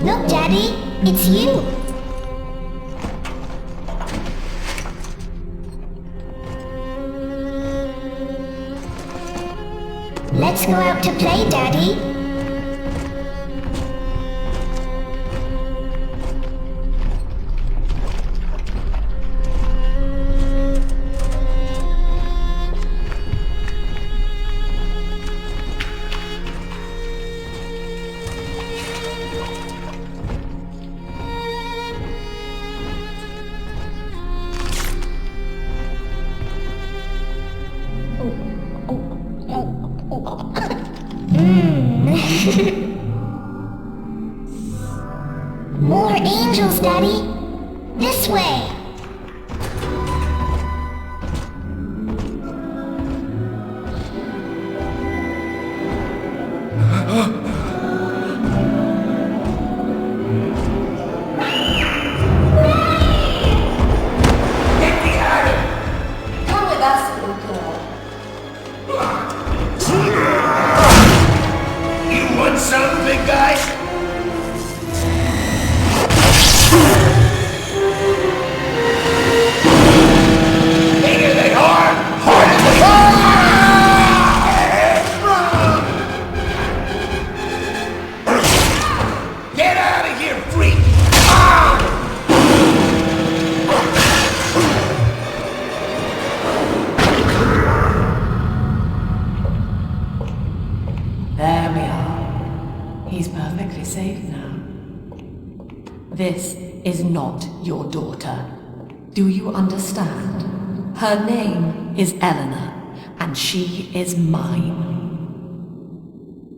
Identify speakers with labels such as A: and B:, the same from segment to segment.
A: Look, Daddy, it's you. Let's go out to play, Daddy. More angels, Daddy. This way.
B: There we are. He's perfectly safe now. This is not your daughter. Do you understand? Her name is Eleanor, and she is mine.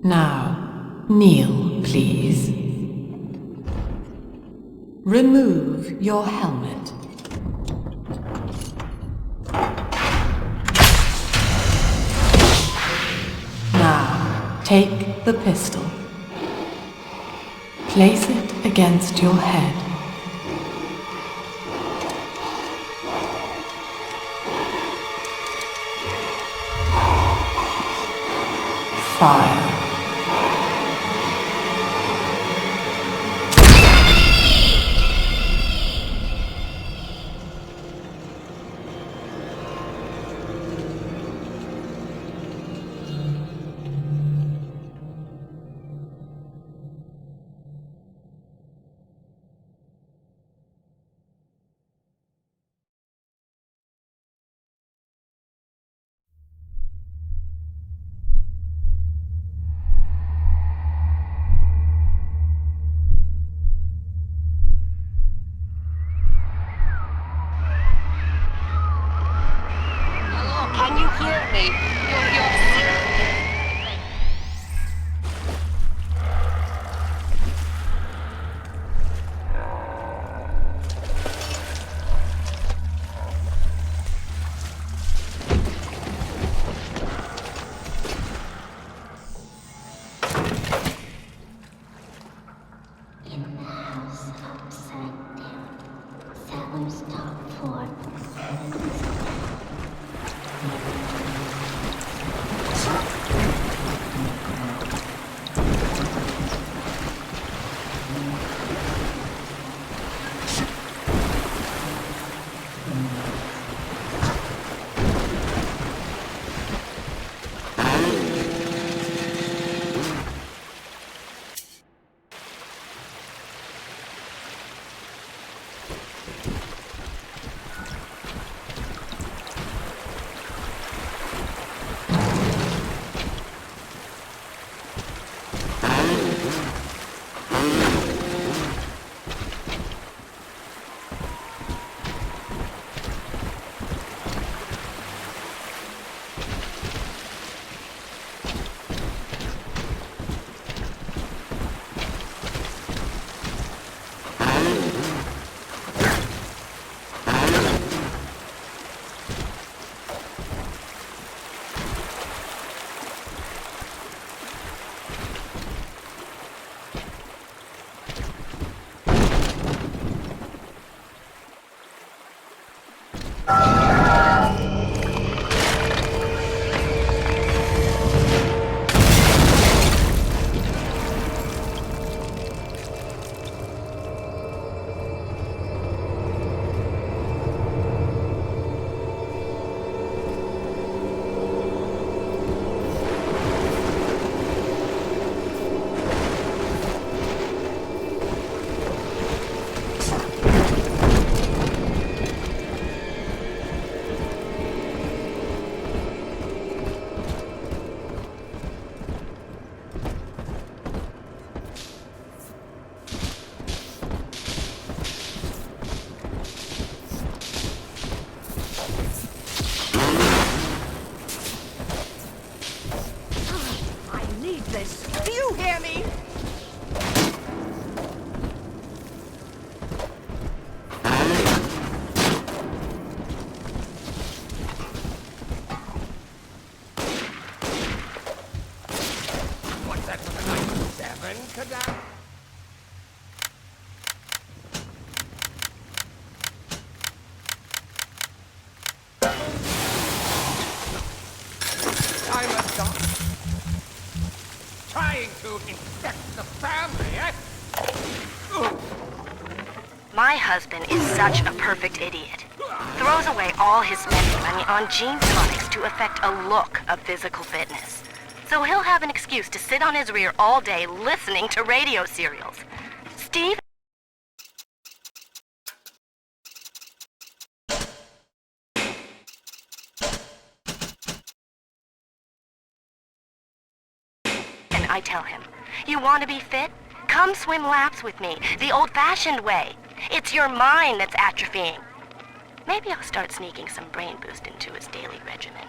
B: Now, kneel, please. Remove your helmet. Take the pistol. Place it against your head. Fire.
C: Can you hear me?
A: In the house upside down, Salom's top floor.
C: Do you hear me?
D: What's that for the night? 7, Kadam? I'm a doctor. Trying to infect the family, eh?
E: My husband is such a perfect idiot. Throws away all his spending money on gene tonics to affect a look of physical fitness. So he'll have an excuse to sit on his rear all day listening to radio serials. Steve? And I tell him, you want to be fit? Come swim laps with me, the old-fashioned way. It's your mind that's atrophying. Maybe I'll start sneaking some brain boost into his daily regimen.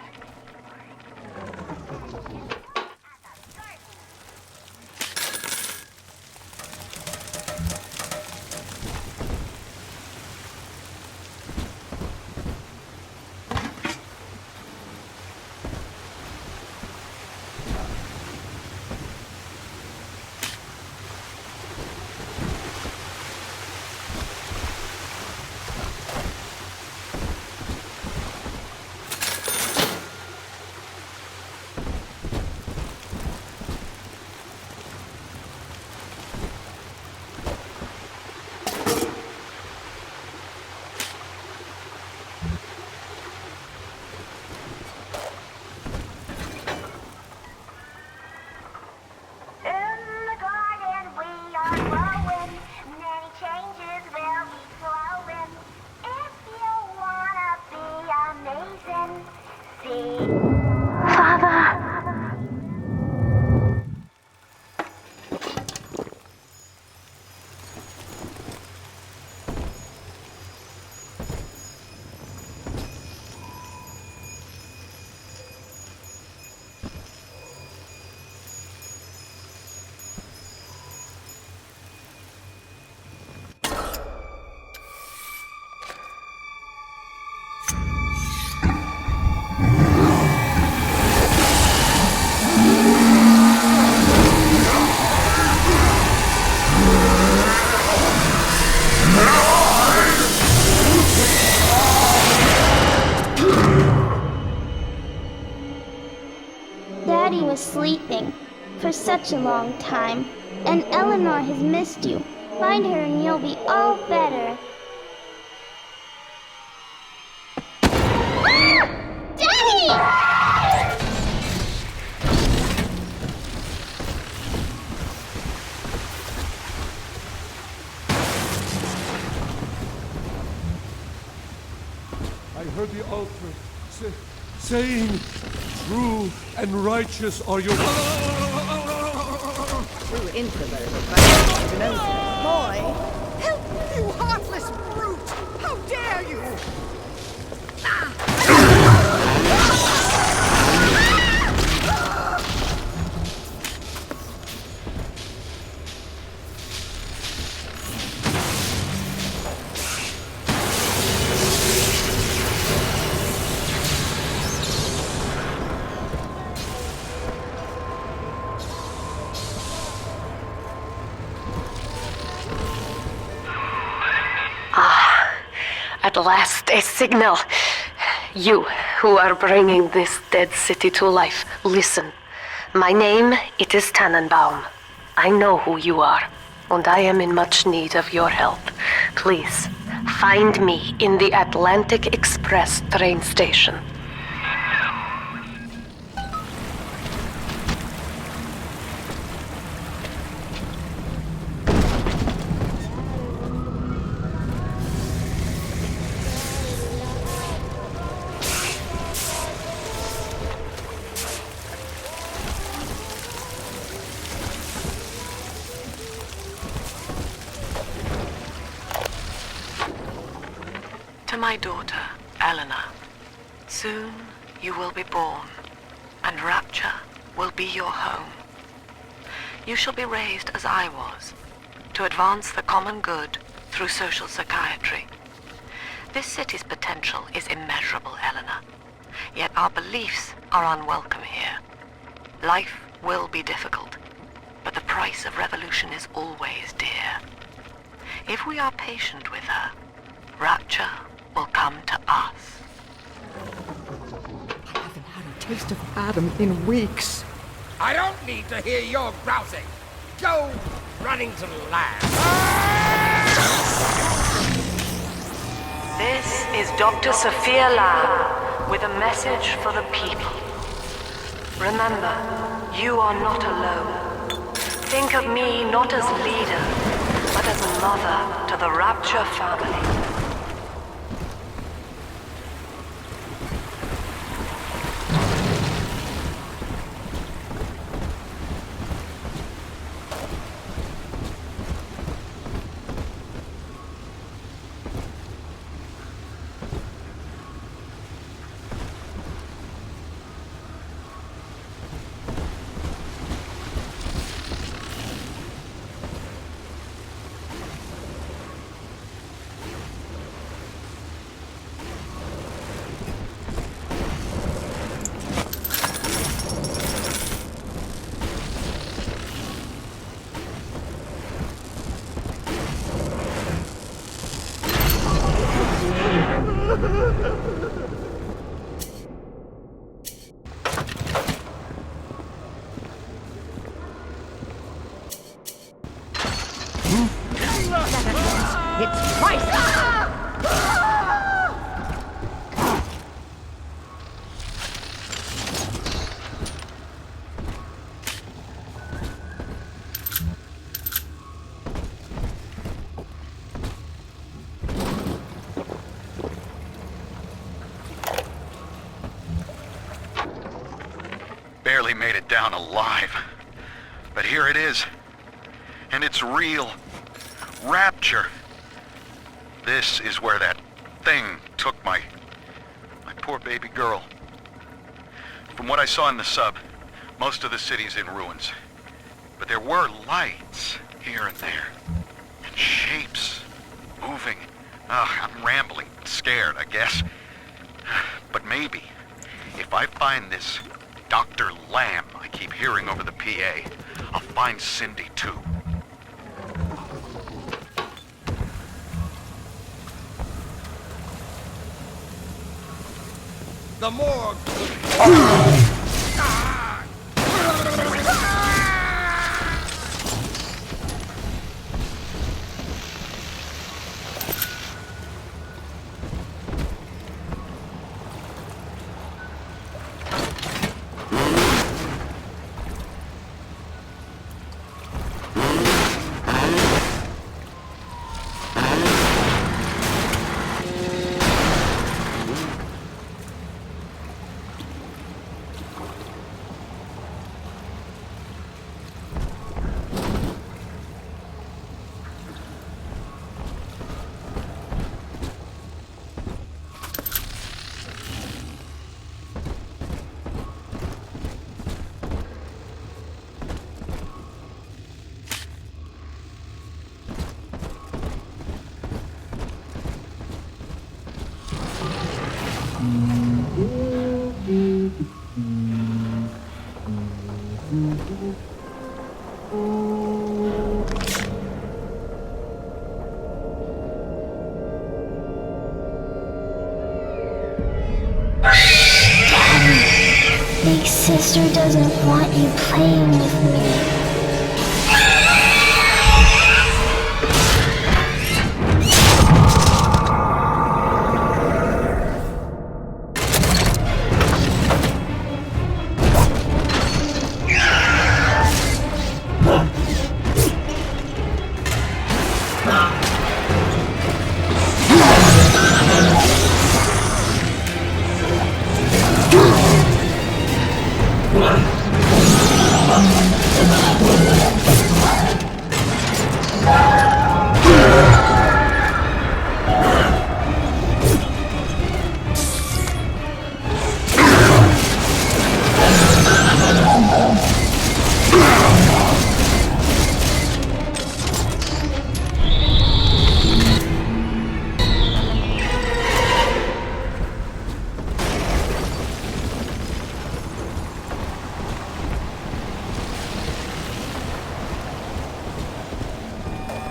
A: sleeping for such a long time, and Eleanor has missed you. Find her and you'll be all better. Daddy!
F: I heard the altar saying, "True and righteous are your."
C: True introverted, but an open boy. Help, you heartless brute! How dare you!
E: At last, a signal. You, who are bringing this dead city to life, listen. My name, it is Tannenbaum. I know who you are, and I am in much need of your help. Please, find me in the Atlantic Express train station. To my daughter, Eleanor, soon you will be born, and Rapture will be your home. You shall be raised as I was, to advance the common good through social psychiatry. This city's potential is immeasurable, Eleanor, yet our beliefs are unwelcome here. Life will be difficult, but the price of revolution is always dear. If we are patient with her, Rapture will come to us.
C: I haven't had a taste of Adam in weeks.
D: I don't need to hear your grousing. Go running to the lab.
E: This is Dr. Sophia Lamb with a message for the people. Remember, you are not alone. Think of me not as leader, but as a mother to the Rapture family.
C: It's priceless!
G: Barely made it down alive. But here it is. And it's real. Rapture. This is where that thing took my poor baby girl. From what I saw in the sub, most of the city's in ruins. But there were lights here and there. And shapes moving. I'm rambling, scared, I guess. But maybe, if I find this Dr. Lamb I keep hearing over the PA, I'll find Cindy too.
D: The morgue.
A: Rapture doesn't want you playing with me.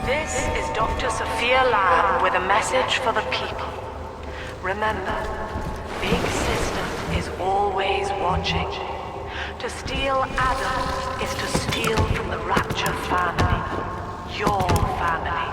E: This is Dr. Sophia Lamb with a message for the people. Remember, Big Sister is always watching. To steal Adam is to steal from the Rapture family. Your family.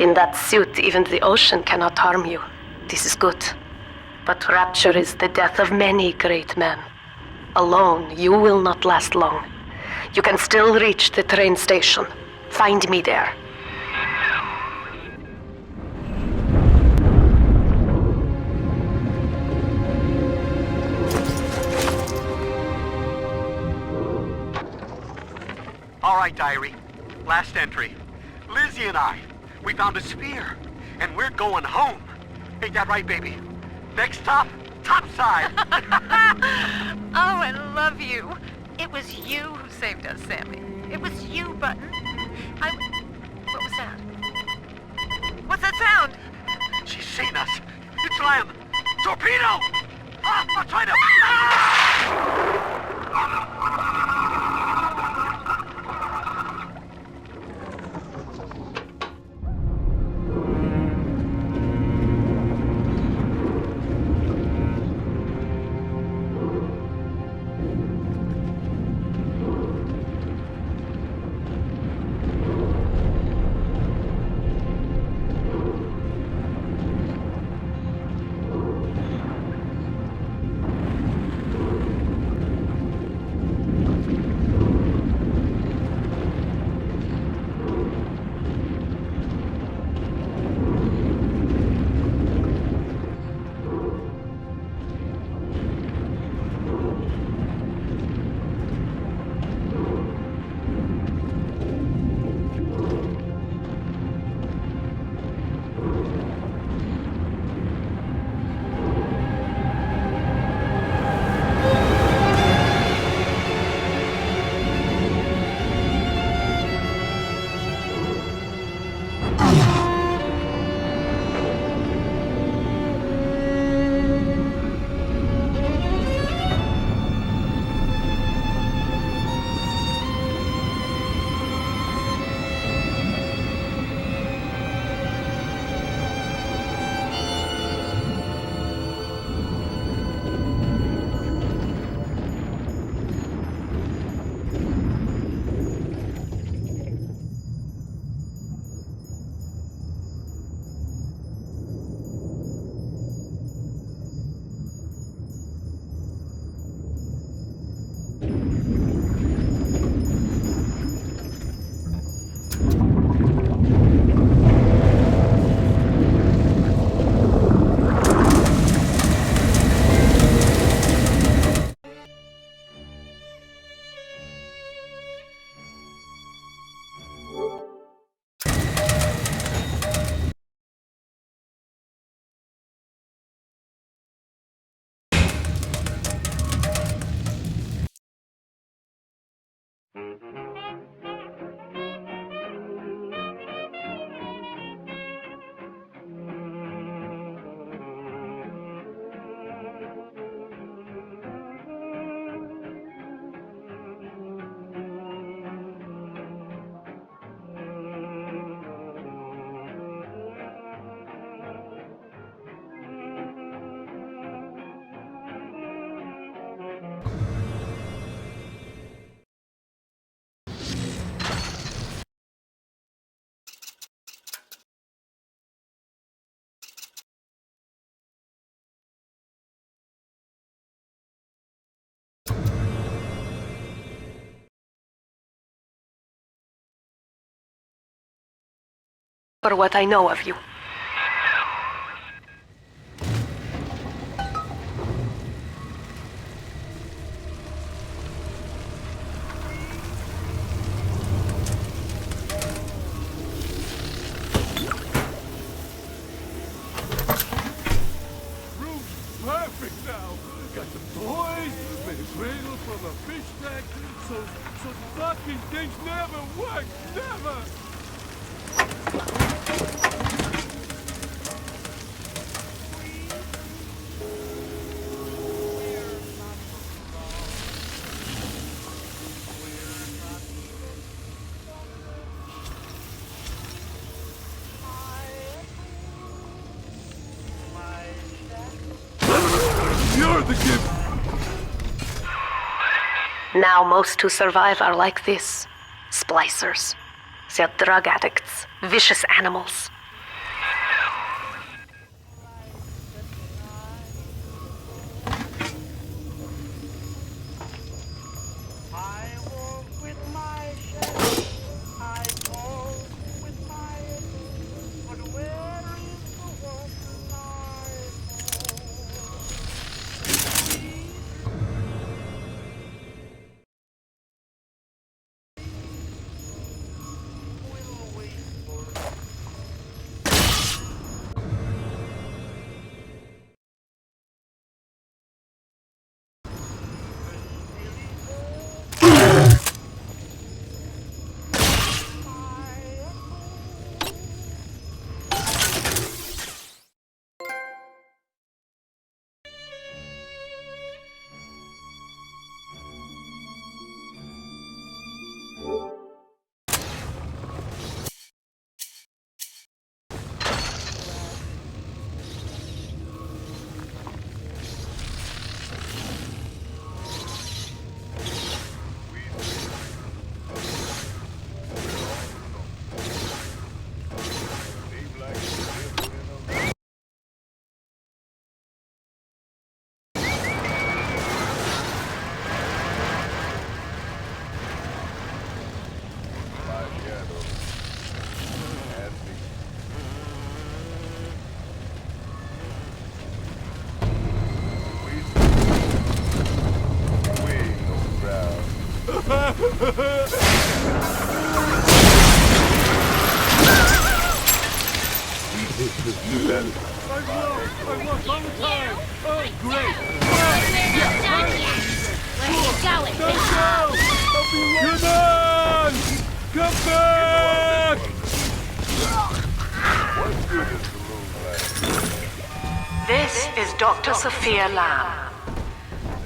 E: In that suit, even the ocean cannot harm you. This is good. But Rapture is the death of many great men. Alone, you will not last long. You can still reach the train station. Find me there.
H: All right, diary. Last entry. Lizzie and I, we found a sphere, and we're going home. Ain't that right, baby? Next stop, topside.
I: Oh, I love you. It was you who saved us, Sammy. It was you, Button. What was that? What's that sound?
H: She's seen us. It's Lamb. Torpedo! Ah, I'm trying to...
E: For what I know of you.
F: Room's perfect now. Got some toys, made a cradle from a fish tank, so fucking things never work, never! You're the gift!
E: Now most who survive are like this. Splicers. They're drug addicts. Vicious animals.
C: I walk with my shadow, I talk with my enemies, but where is the one I will wait for
F: I lost all the time! Oh, great!
A: Where are you going?
F: Don't go! Come on! Come back!
E: This is Dr. Sophia Lamb.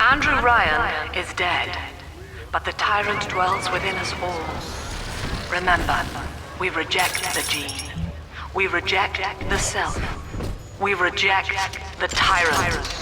E: Andrew Ryan is dead, but the tyrant dwells within us all. Remember, we reject the gene. We reject the self. We reject the tyrant.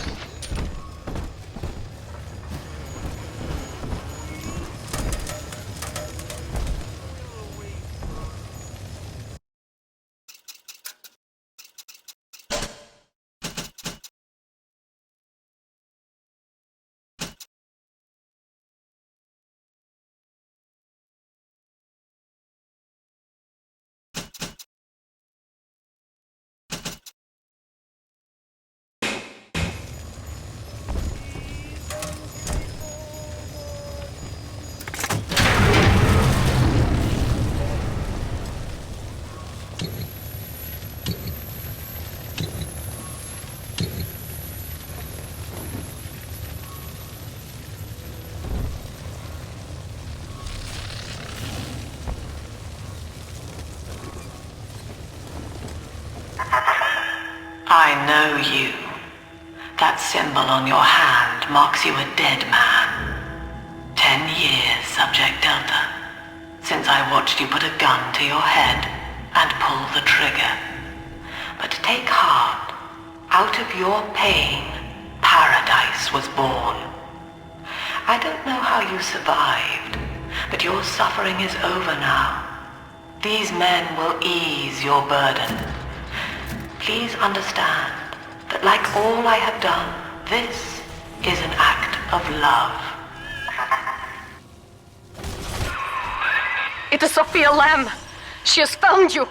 J: know you. That symbol on your hand marks you a dead man. 10 years, Subject Delta, since I watched you put a gun to your head and pull the trigger. But take heart. Out of your pain, paradise was born. I don't know how you survived, but your suffering is over now. These men will ease your burden. Please understand that like all I have done, this is an act of love.
E: It is Sophia Lamb. She has found you.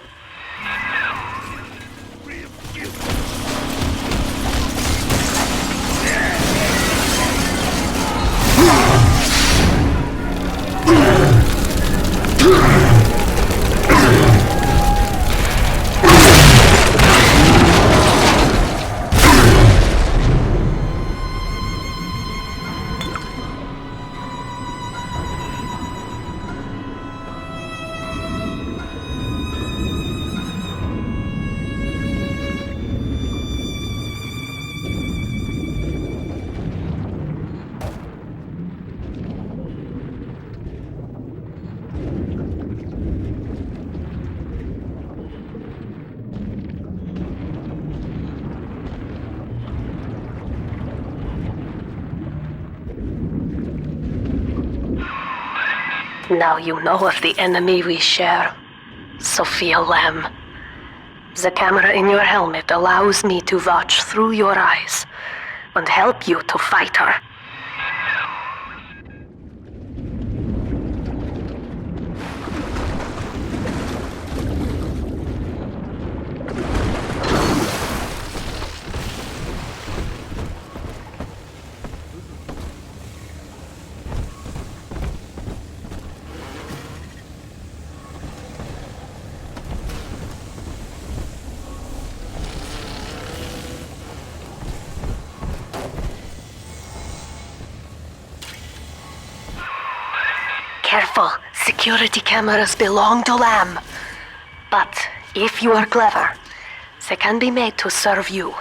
E: Now you know of the enemy we share, Sophia Lamb. The camera in your helmet allows me to watch through your eyes and help you to fight her. Careful, security cameras belong to Lamb. But if you are clever, they can be made to serve you.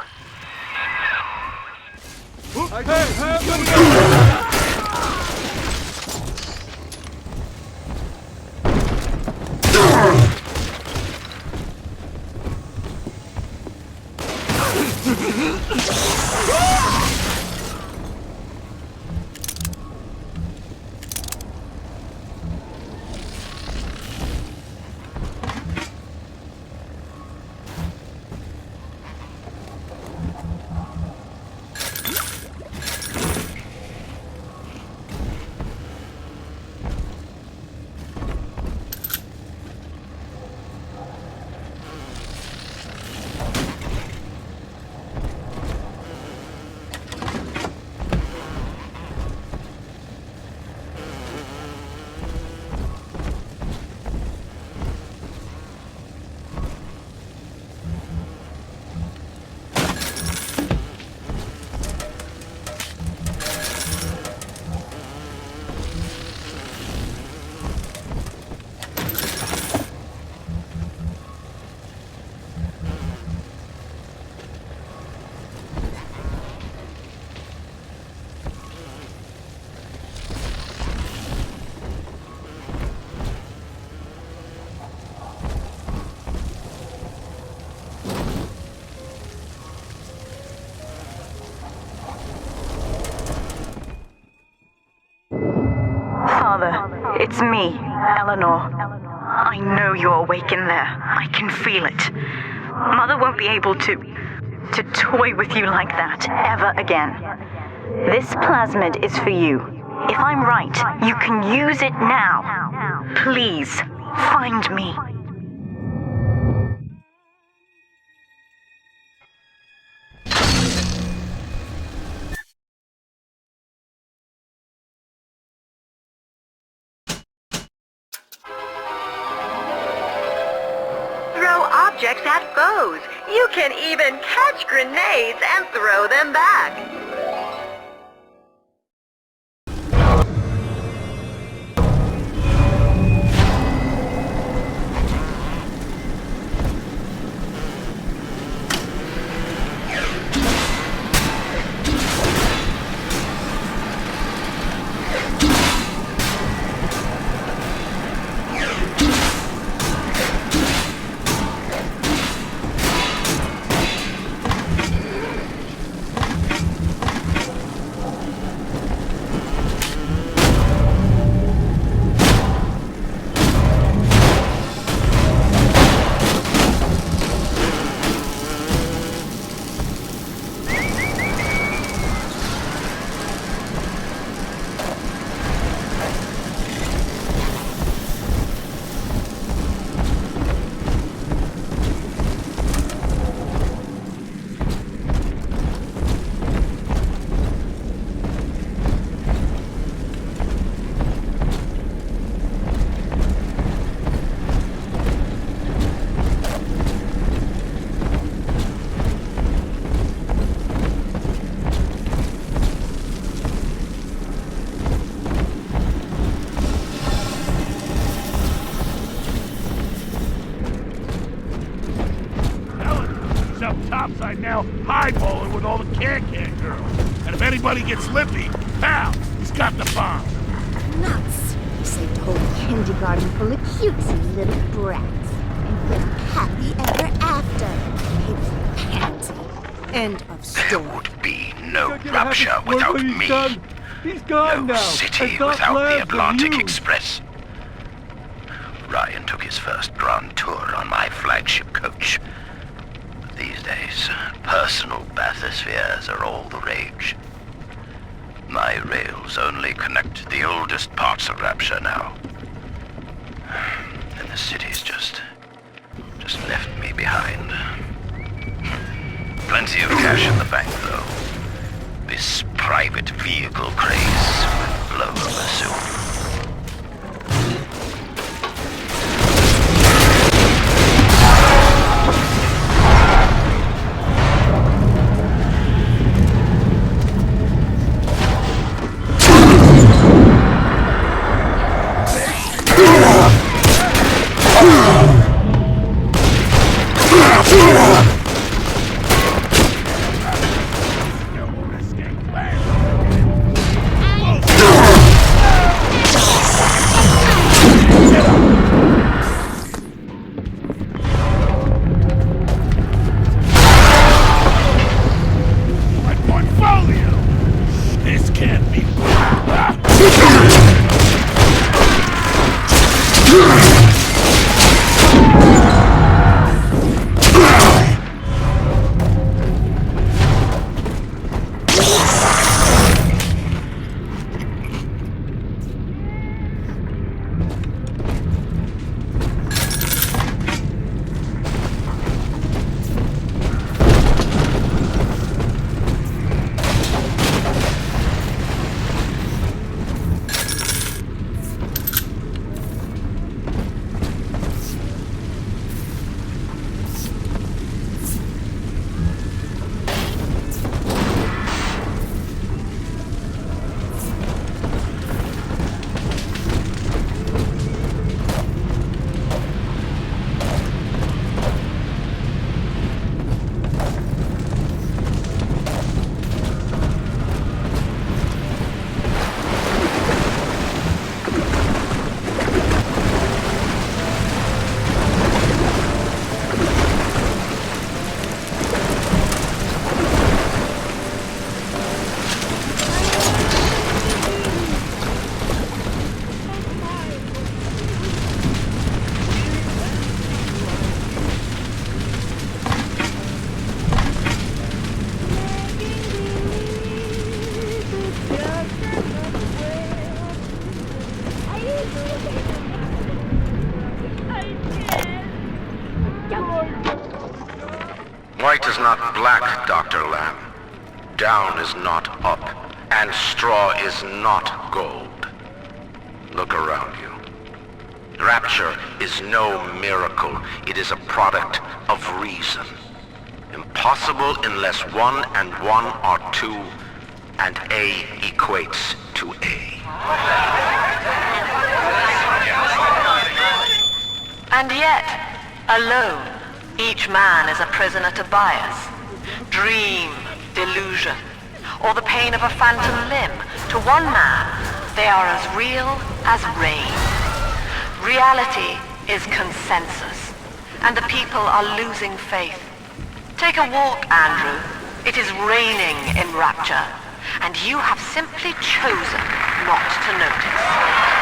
K: It's me, Eleanor. I know you're awake in there. I can feel it. Mother won't be able to toy with you like that ever again. This plasmid is for you. If I'm right, you can use it now. Please, find me.
L: Objects at foes. You can even catch grenades and throw them back.
F: topside now, highballing with all the can-can girls. And if anybody gets slippy, pal, he's got the bomb.
M: Nuts! You saved a whole kindergarten full of cutesy little brats. And lived happy ever after. He was a pansy. End of story.
G: There would be no Rapture without me.
F: He's gone
G: No
F: now.
G: city without the Atlantic Express. Ryan took his first grand tour on my flagship coach. These days, personal bathyspheres are all the rage. My rails only connect the oldest parts of Rapture now. And the city's just left me behind. Plenty of cash in the bank, though. This private vehicle craze will blow over soon. White is not black, Dr. Lamb. Down is not up, and straw is not gold. Look around you. Rapture is no miracle. It is a product of reason. Impossible unless 1 and 1 are 2, and A equates to A.
E: And yet, alone, each man is a prisoner to bias, dream, delusion, or the pain of a phantom limb. To one man, they are as real as rain. Reality is consensus, and the people are losing faith. Take a walk, Andrew. It is raining in Rapture, and you have simply chosen not to notice.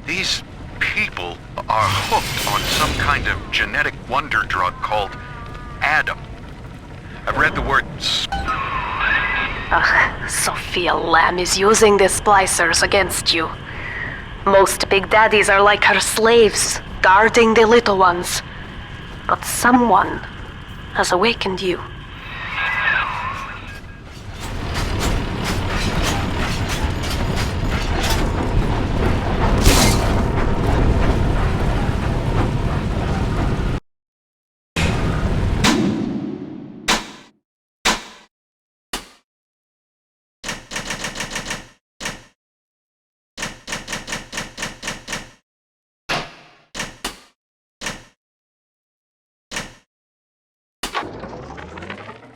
G: These people are hooked on some kind of genetic wonder drug called Adam. I've read the word
E: Sophia Lamb is using the splicers against you. Most big daddies are like her slaves, guarding the little ones. But someone has awakened you.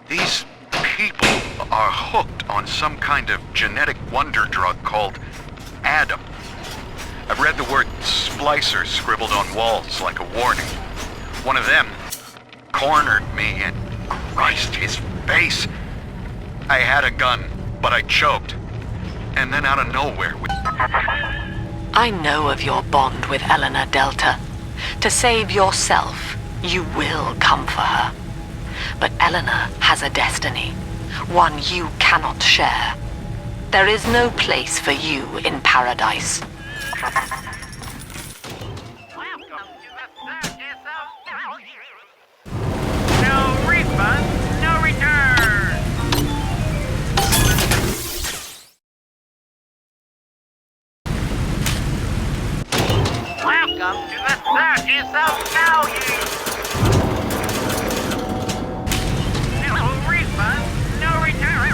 G: These people are hooked on some kind of genetic wonder drug called Adam. I've read the word splicer scribbled on walls like a warning. One of them cornered me and Christ, his face. I had a gun, but I choked. And then out of nowhere...
J: I know of your bond with Eleanor Delta. To save yourself, you will come for her. But Eleanor has a destiny, one you cannot share. There is no place for you in paradise.
C: No refund, no return. Welcome to the Circus of Value. No refund, no return.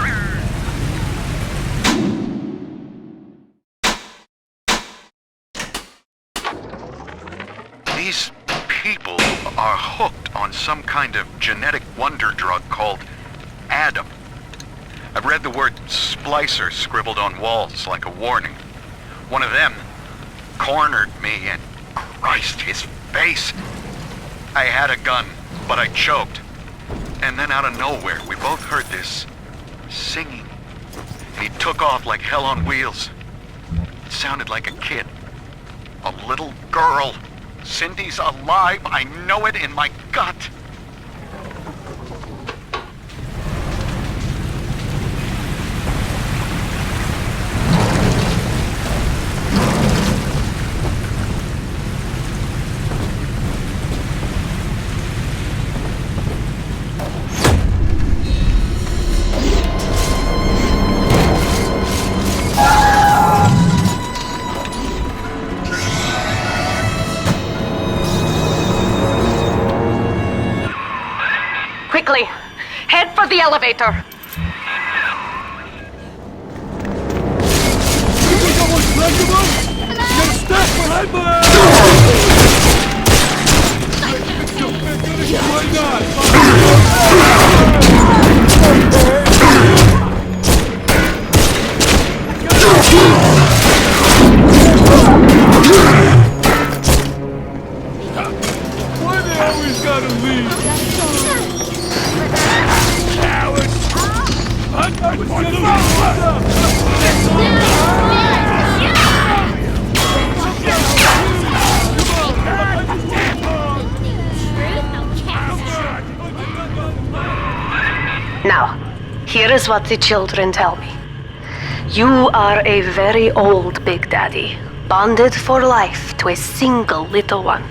G: These people are hooked on some kind of genetic wonder drug called Adam. I've read the word splicer scribbled on walls like a warning. One of them cornered me and Christ, his face. I had a gun, but I choked. And then out of nowhere, we both heard this singing. He took off like hell on wheels. It sounded like a kid. A little girl. Cindy's alive. I know it in my gut.
E: Quickly, head for the elevator.
F: Why they always gotta leave? Cowards! I was
E: Now, here is what the children tell me. You are a very old Big Daddy, bonded for life to a single little one.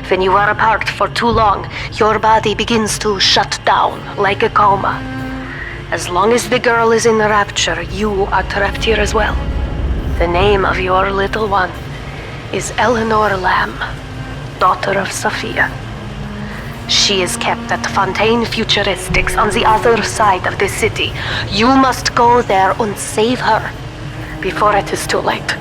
E: When you are apart for too long, your body begins to shut down like a coma. As long as the girl is in the Rapture, you are trapped here as well. The name of your little one is Eleanor Lamb, daughter of Sophia. She is kept at Fontaine Futuristics on the other side of the city. You must go there and save her before it is too late.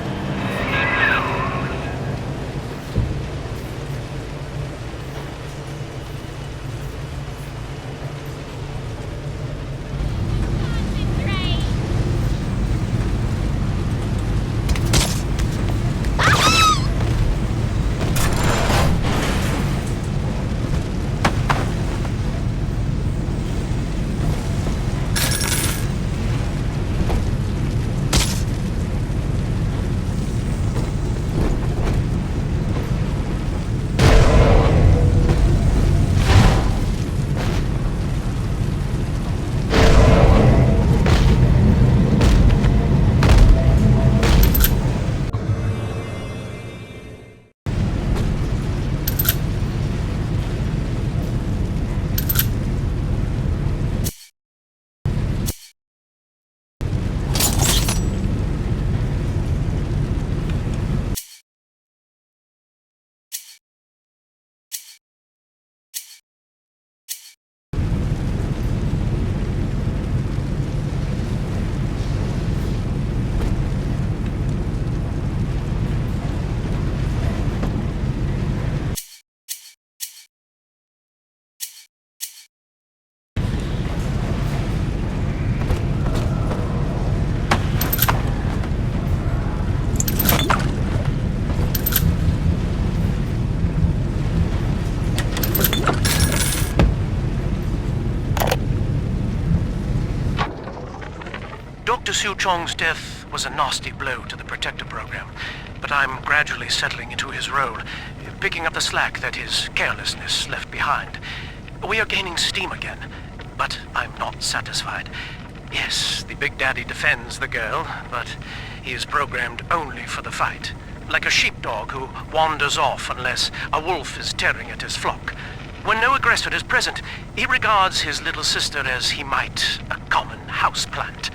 N: Dr. Su Chong's death was a nasty blow to the Protector program, but I'm gradually settling into his role, picking up the slack that his carelessness left behind. We are gaining steam again, but I'm not satisfied. Yes, the Big Daddy defends the girl, but he is programmed only for the fight. Like a sheepdog who wanders off unless a wolf is tearing at his flock. When no aggressor is present, he regards his little sister as he might a common houseplant.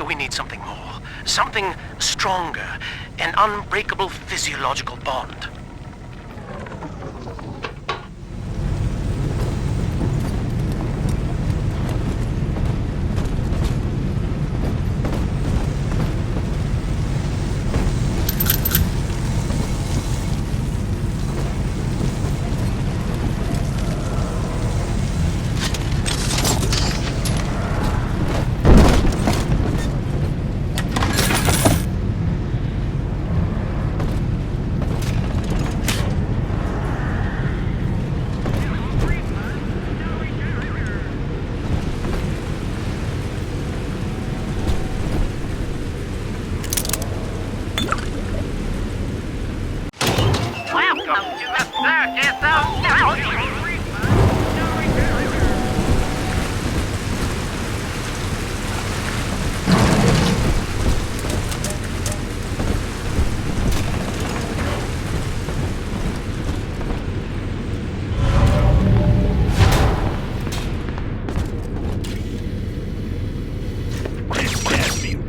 N: We need something more, something stronger, an unbreakable physiological bond.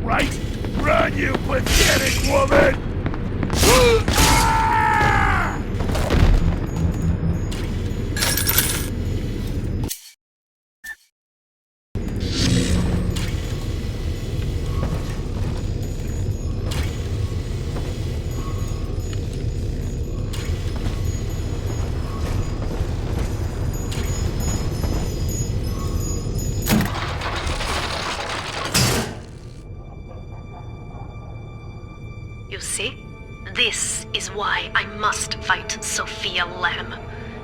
F: Right? Run, you pathetic woman!
E: You see? This is why I must fight Sophia Lamb.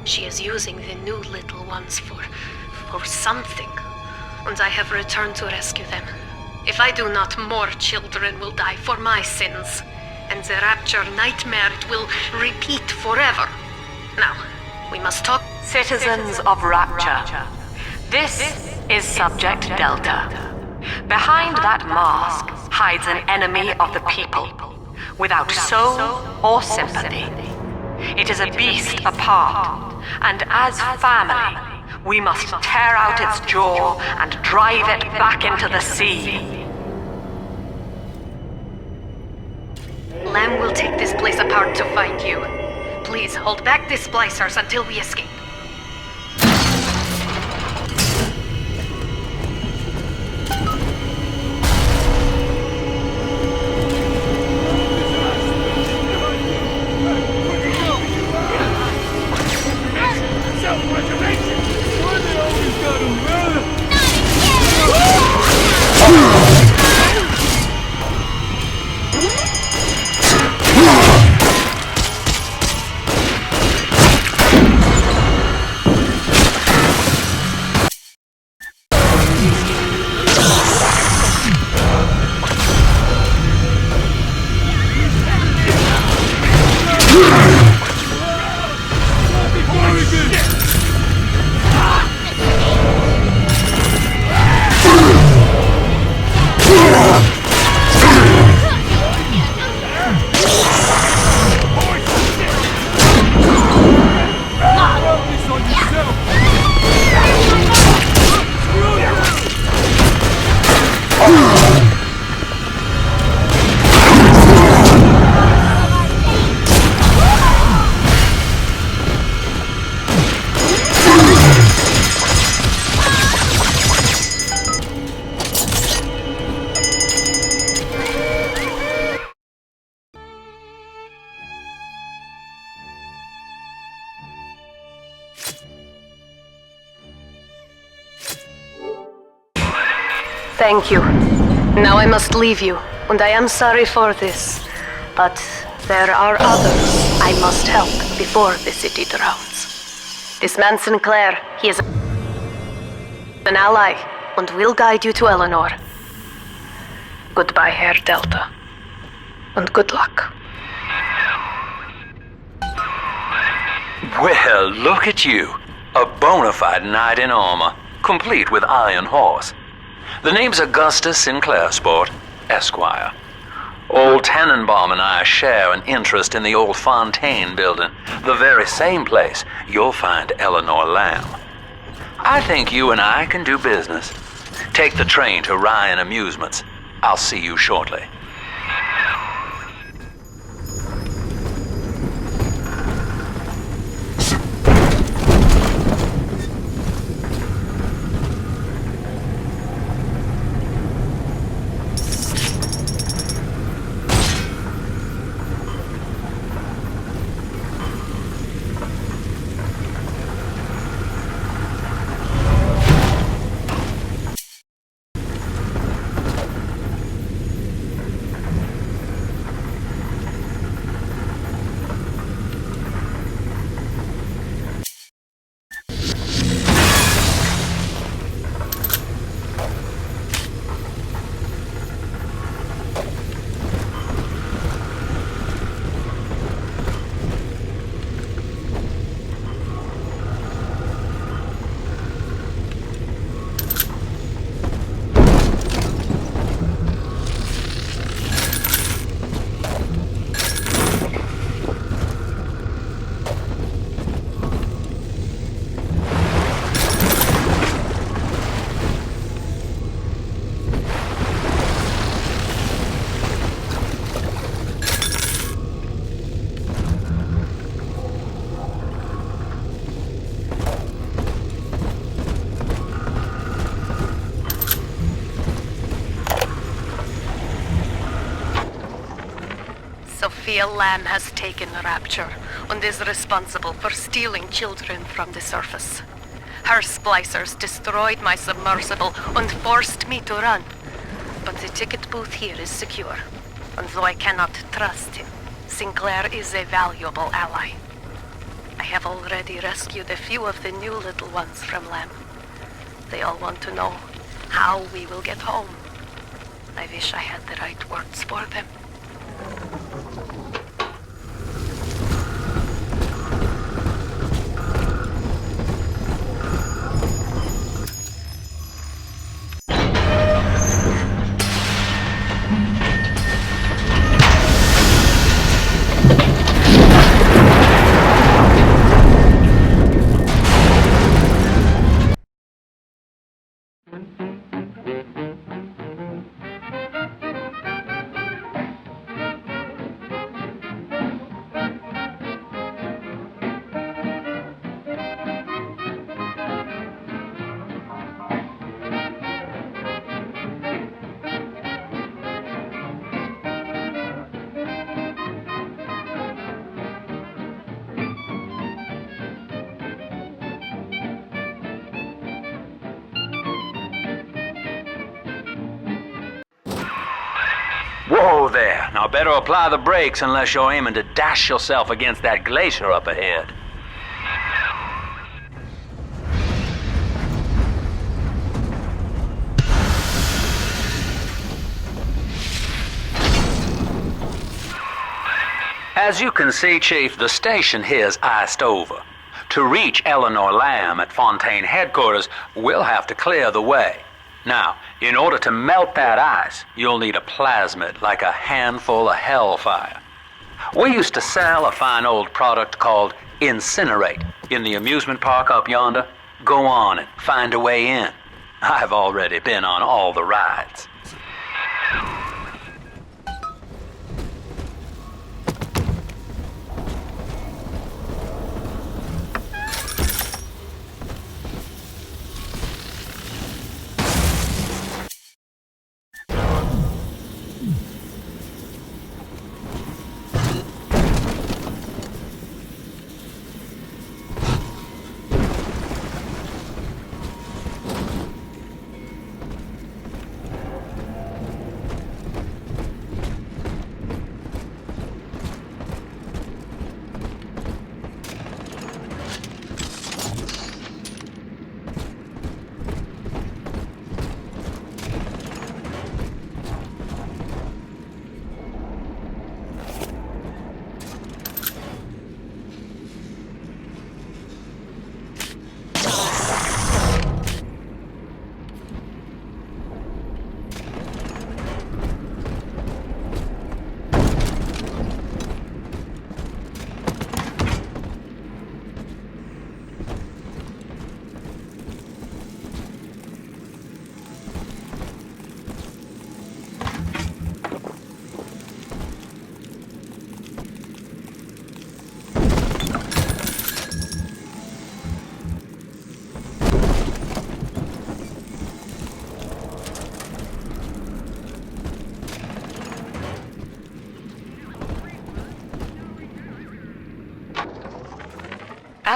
E: She is using the new little ones for something. And I have returned to rescue them. If I do not, more children will die for my sins. And the Rapture nightmare will repeat forever. Now, we must talk.
J: Citizens of Rapture, this is Subject Delta. Behind that mask hides an enemy of the people, without soul or sympathy. It is a beast apart, and as family, we must tear out its jaw and drive it back into the sea.
E: Lamb will take this place apart to find you. Please hold back the splicers until we escape. Thank you. Now I must leave you, and I am sorry for this. But there are others I must help before the city drowns. This man Sinclair, he is an ally, and will guide you to Eleanor.
O: Goodbye, Herr Delta. And good luck.
P: Well, look at you. A bona fide knight in armor, complete with iron horse. The name's Augustus Sinclair Sport, Esquire. Old Tannenbaum and I share an interest in the old Fontaine building, the very same place you'll find Eleanor Lamb. I think you and I can do business. Take the train to Ryan Amusements. I'll see you shortly.
E: Sophia Lamb has taken Rapture and is responsible for stealing children from the surface. Her splicers destroyed my submersible and forced me to run. But the ticket booth here is secure, and though I cannot trust him, Sinclair is a valuable ally. I have already rescued a few of the new little ones from Lamb. They all want to know how we will get home. I wish I had the right words for them.
P: Whoa there. Now better apply the brakes unless you're aiming to dash yourself against that glacier up ahead. As you can see, Chief, the station here's iced over. To reach Eleanor Lamb at Fontaine headquarters, we'll have to clear the way. Now, in order to melt that ice, you'll need a plasmid, like a handful of hellfire. We used to sell a fine old product called Incinerate in the amusement park up yonder. Go on and find a way in. I've already been on all the rides.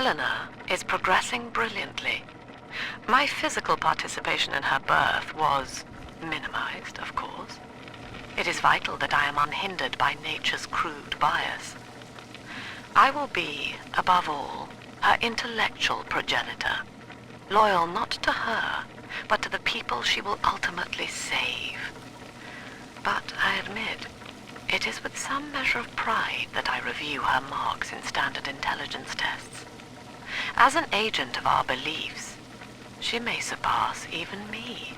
E: Eleanor is progressing brilliantly. My physical participation in her birth was minimized, of course. It is vital that I am unhindered by nature's crude bias. I will be, above all, her intellectual progenitor, loyal not to her, but to the people she will ultimately save. But I admit, it is with some measure of pride that I review her marks in standard intelligence tests. As an agent of our beliefs, she may surpass even me.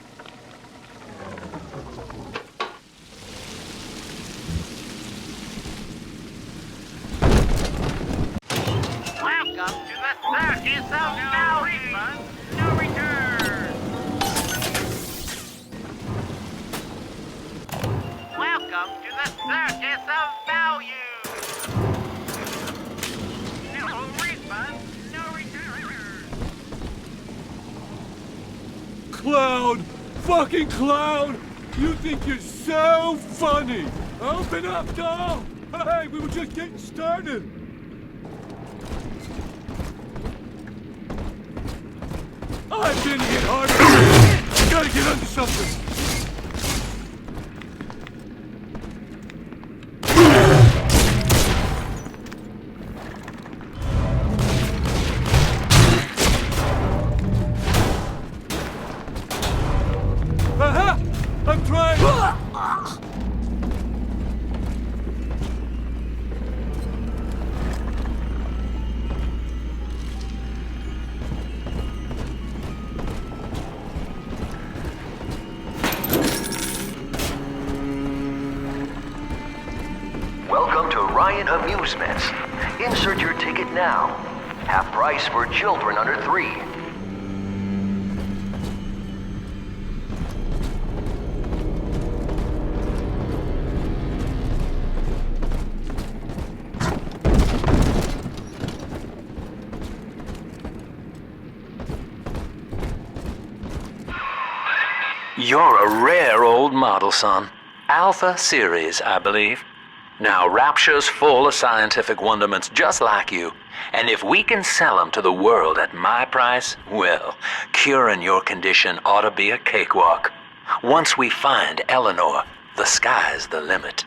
C: Welcome to the circus of no refund, no return. Welcome to the circus of value. No refund, no return.
F: Clown! Fucking clown! You think you're so funny! Open up, doll! Hey, we were just getting started! I'm gonna get harder! Gotta get under something! Aha! I'm trying!
Q: Welcome to Ryan Amusements. Insert your ticket now. Half price for children under 3.
P: You're a rare old model, son. Alpha series, I believe. Now, Rapture's full of scientific wonderments just like you. And if we can sell them to the world at my price, well, curing your condition ought to be a cakewalk. Once we find Eleanor, the sky's the limit.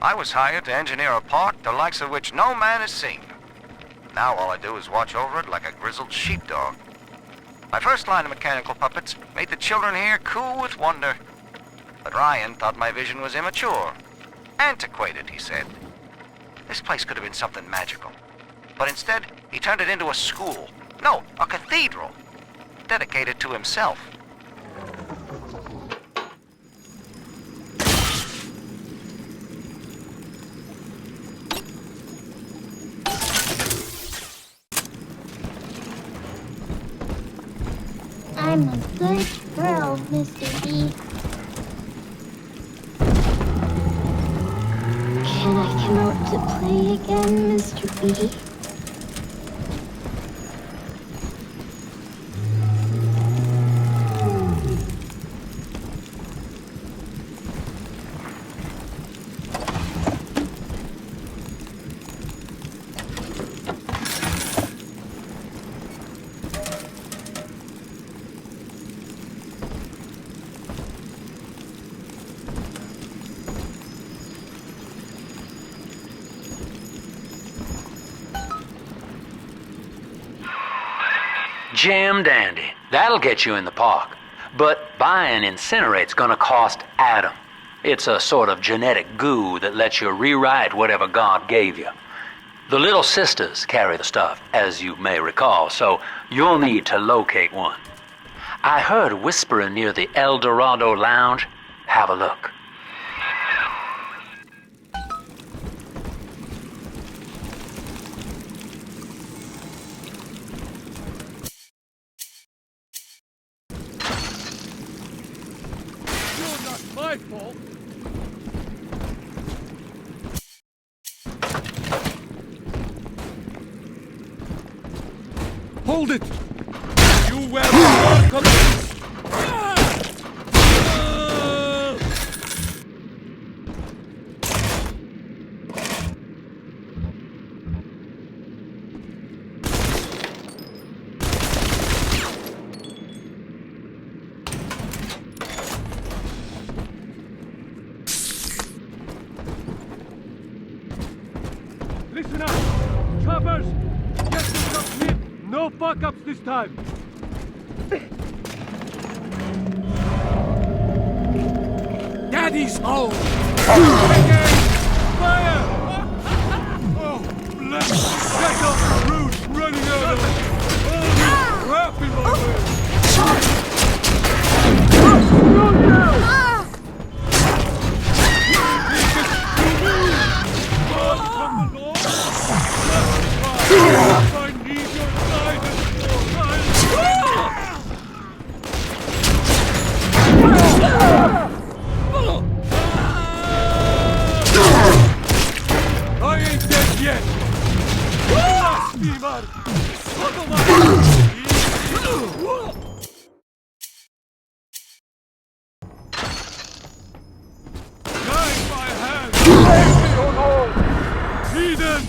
R: I was hired to engineer a park the likes of which no man has seen. Now all I do is watch over it like a grizzled sheepdog. My first line of mechanical puppets made the children here cool with wonder. But Ryan thought my vision was immature. Antiquated, he said. This place could have been something magical. But instead, he turned it into a school. No, a cathedral. Dedicated to himself.
A: I'm a good girl, Mr. B. Can I come out to play again, Mr. B?
P: Jam dandy. That'll get you in the park. But buying Incinerate's gonna cost Adam. It's a sort of genetic goo that lets you rewrite whatever God gave you. The Little Sisters carry the stuff, as you may recall, so you'll need to locate one. I heard whispering near the El Dorado Lounge. Have a look.
F: You're not my fault. Hold it! You will work on this! Listen up! Choppers! Get yourself hit! No fuck-ups this time! Daddy's home! Fire! Oh, bless me! Check out the roots running out of all crap in my way! I need your guidance, I ain't dead yet! Blasphemer! Guide my hand! Heathen!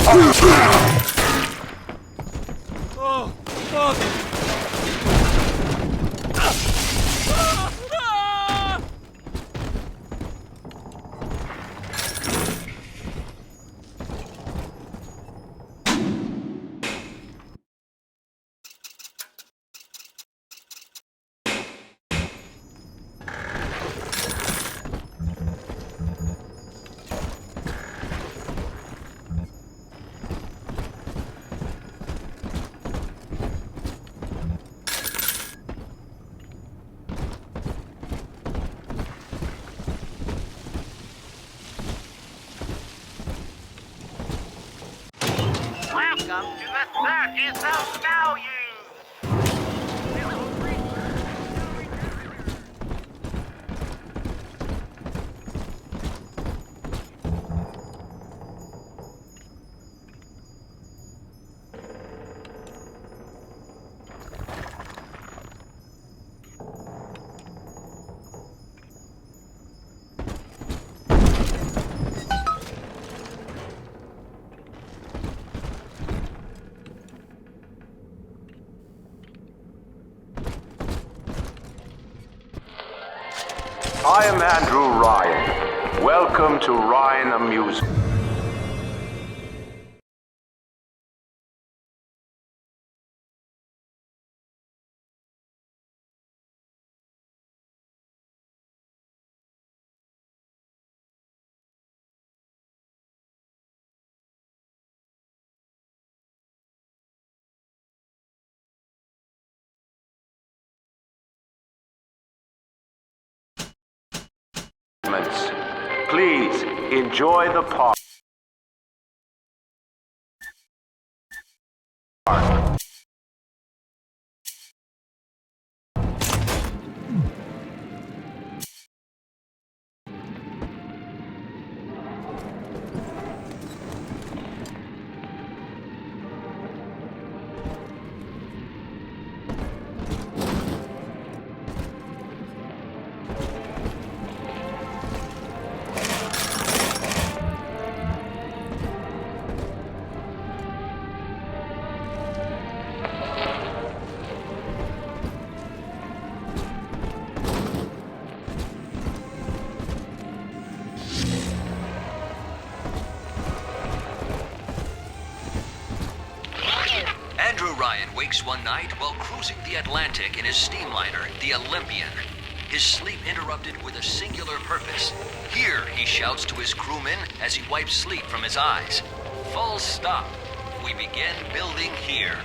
F: Oh, fuck!
C: Welcome to the Circus of Value!
S: I am Andrew Ryan. Welcome to Ryan Amusement. Please enjoy the park.
T: Andrew Ryan wakes one night while cruising the Atlantic in his steamliner, the Olympian. his sleep interrupted with a singular purpose. Here, he shouts to his crewmen as he wipes sleep from his eyes. Full stop. We begin building here.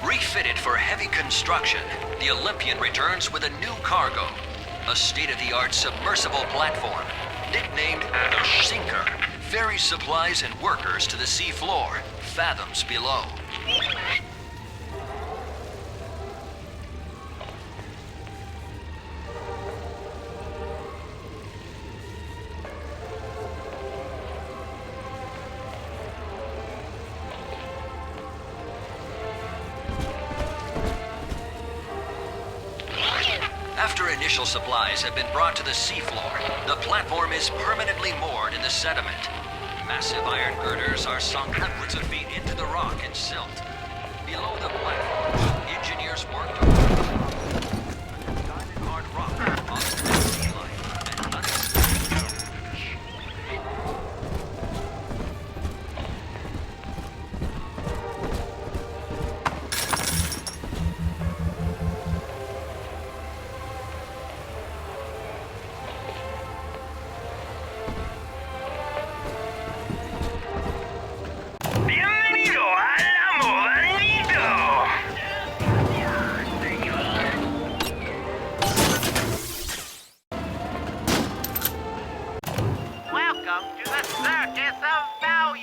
T: Refitted for heavy construction, the Olympian returns with a new cargo. A state-of-the-art submersible platform, nicknamed the Sinker, ferries supplies and workers to the sea floor, fathoms below. After initial supplies have been brought to the seafloor, the platform is permanently moored in the sediment. Massive iron girders are sunk hundreds of feet into the rock and silt. Below the platform, engineers work to diamond hard rock onto the sea life and
C: Welcome to the Circus of Value!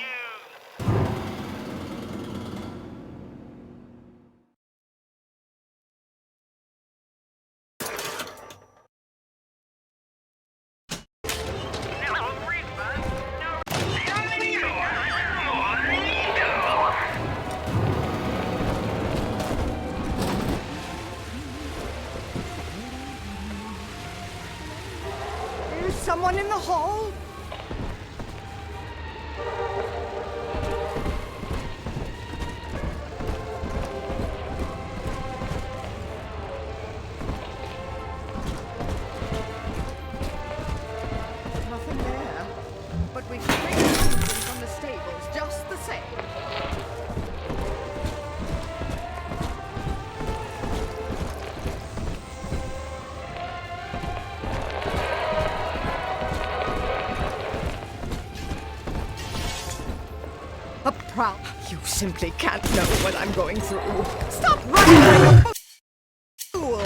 M: Is someone in the hall? Nothing there. But we've taken something from the stables just the same. A proud. You simply can't know what I'm going through. Stop running like a fool!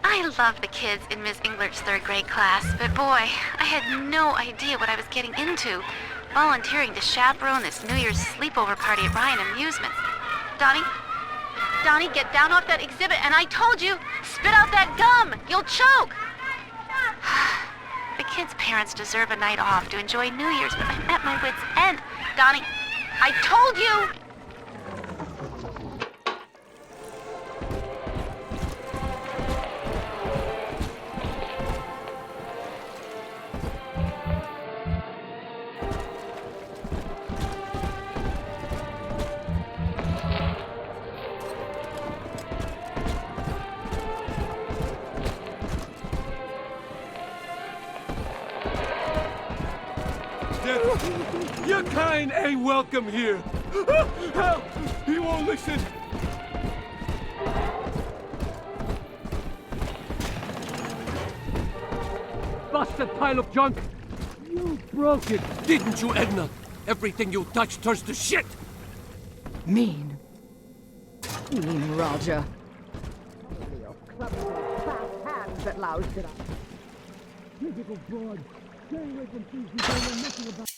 E: I love the kids in Miss Englert's third grade class, but boy, I had no idea what I was getting into. Volunteering to chaperone this New Year's sleepover party at Ryan Amusements. Donnie, get down off that exhibit, and I told you, spit out that gum! You'll choke! The kids' parents deserve a night off to enjoy New Year's, but I'm at my wit's end. Donnie, I told you!
F: Your kind ain't welcome here. Help! He won't listen. Busted pile of junk. You broke it, didn't you, Edna? Everything you touch turns to shit.
M: Mean Roger. Only your clumsy, fast hands that loused it up.
F: Typical broad. Stay away from things you don't know nothing about.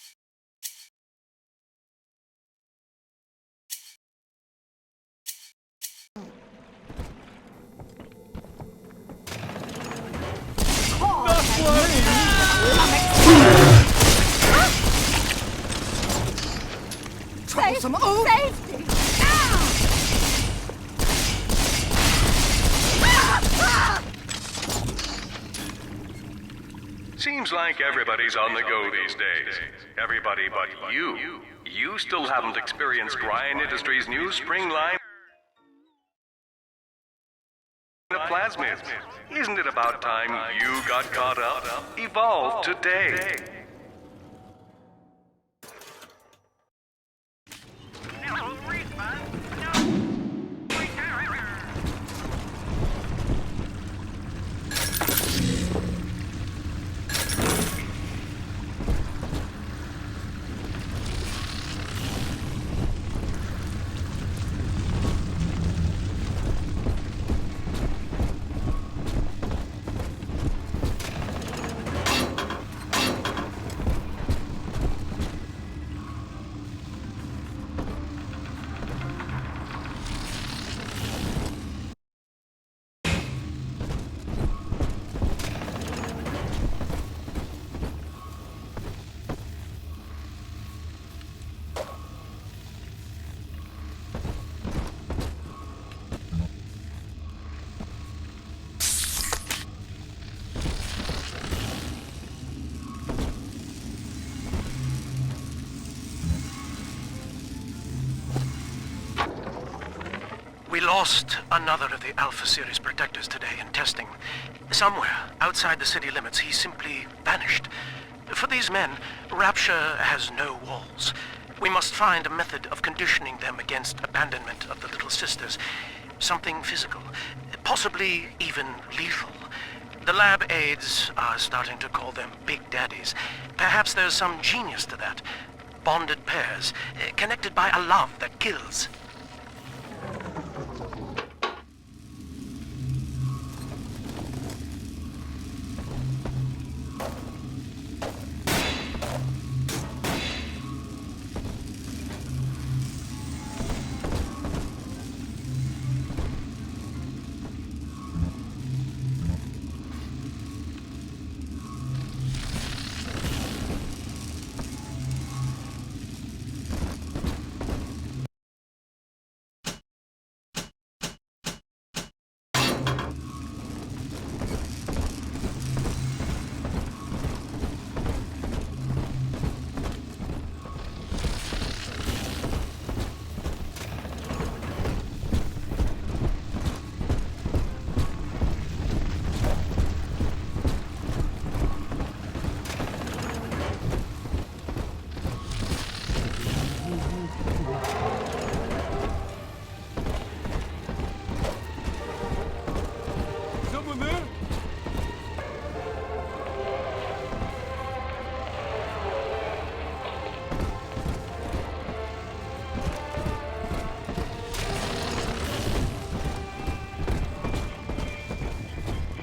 M: Troublesome oaf! Safety!
H: Seems
U: Seems like everybody's on the go these days. Everybody but you. You still haven't experienced Ryan Industries' new spring line of plasmids. Isn't it about time you got caught up? Evolve today.
N: We lost another of the Alpha Series protectors today in testing. Somewhere outside the city limits, he simply vanished. For these men, Rapture has no walls. We must find a method of conditioning them against abandonment of the Little Sisters. Something physical, possibly even lethal. The lab aides are starting to call them Big Daddies. Perhaps there's some genius to that. Bonded pairs, connected by a love that kills.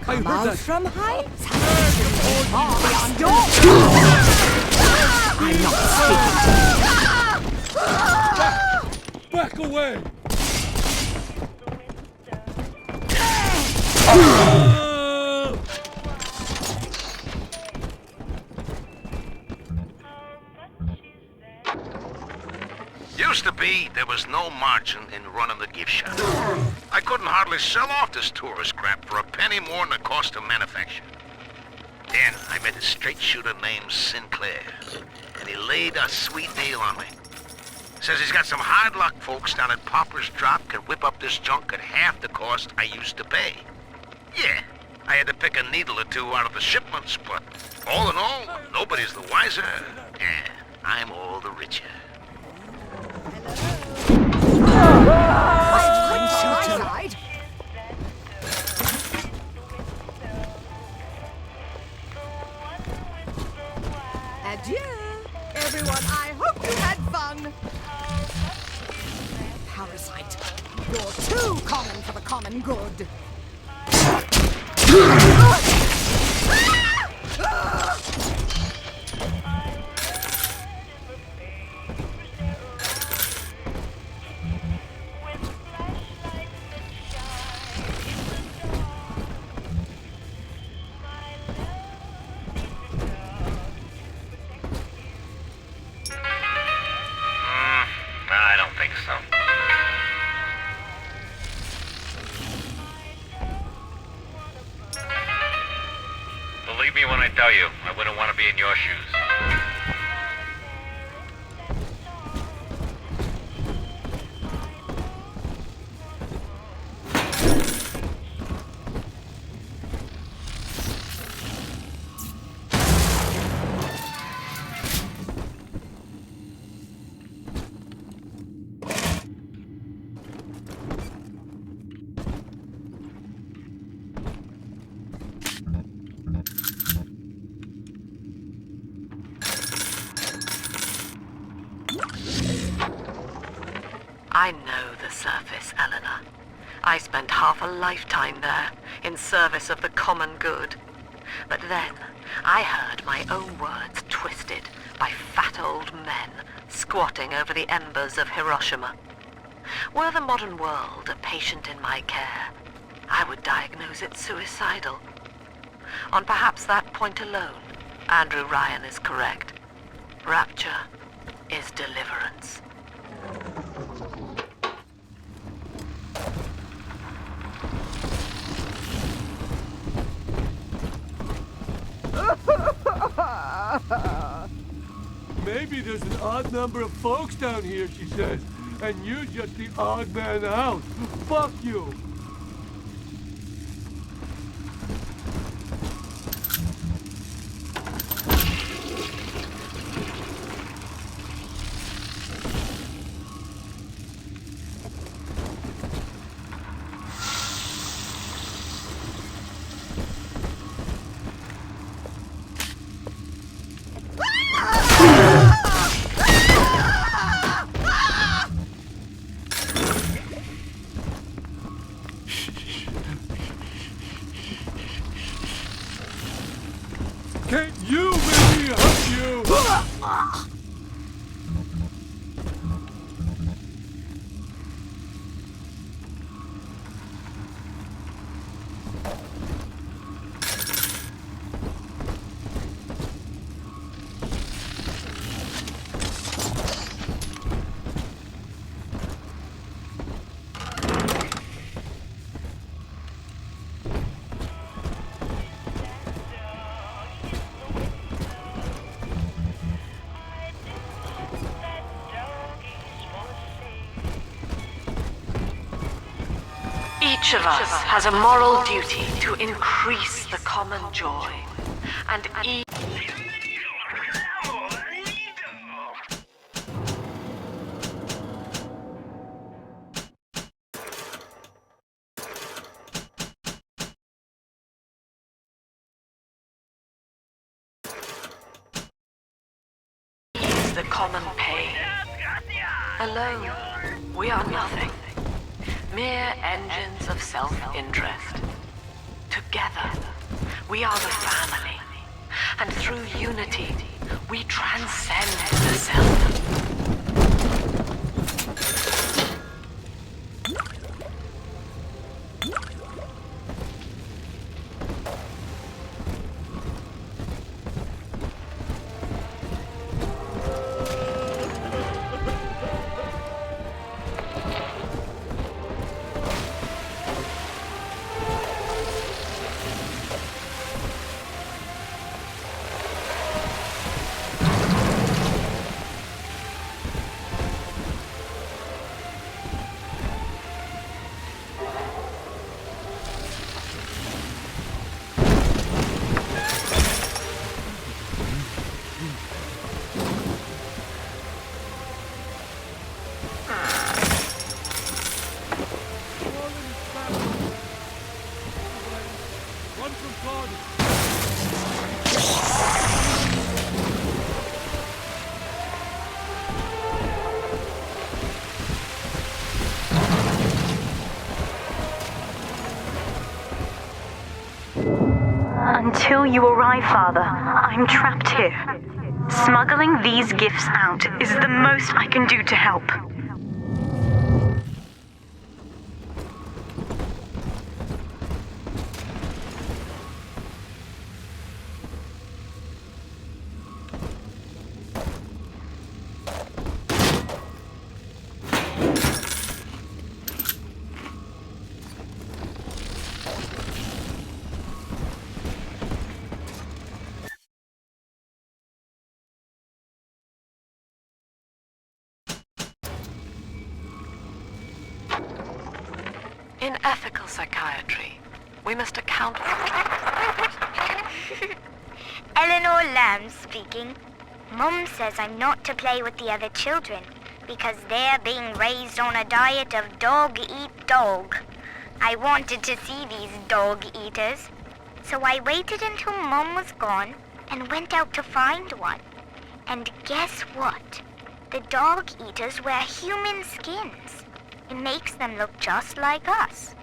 M: Come out from heights. I'm not speaking to you.
F: Back away!
D: Used to be, there was no margin in running the gift shop. I couldn't hardly sell off this tourist crap for a penny more than the cost of manufacture. Then I met a straight shooter named Sinclair, and he laid a sweet deal on me. Says he's got some hard luck folks down at Popper's Drop can whip up this junk at half the cost I used to pay. Yeah, I had to pick a needle or two out of the shipments, but all in all, nobody's the wiser, and I'm all the richer.
M: Adieu, everyone. I hope you had fun. Parasite, you're too common for the common good.
D: I don't think so.
B: be in your shoes.
J: I know the surface, Eleanor. I spent half a lifetime there, in service of the common good. But then, I heard my own words twisted by fat old men squatting over the embers of Hiroshima. Were the modern world a patient in my care, I would diagnose it suicidal. On perhaps that point alone, Andrew Ryan is correct. Rapture is deliverance.
F: Maybe there's an odd number of folks down here, she says, and you're just the odd man out. Fuck you. Can't you make me hug you?
J: Each of us has a moral duty to increase the common joy, and ease the common pain. Alone, we are nothing. Mere engines of self-interest. Together, we are the family, and through unity, we transcend the self.
K: Until you arrive, Father, I'm trapped here. Smuggling these gifts out is the most I can do to help.
E: In ethical psychiatry, we must account for...
B: Eleanor Lamb speaking. Mum says I'm not to play with the other children because they're being raised on a diet of dog-eat-dog. I wanted to see these dog-eaters, so I waited until Mum was gone and went out to find one. And guess what? The dog-eaters wear human skins. It makes them look just like us.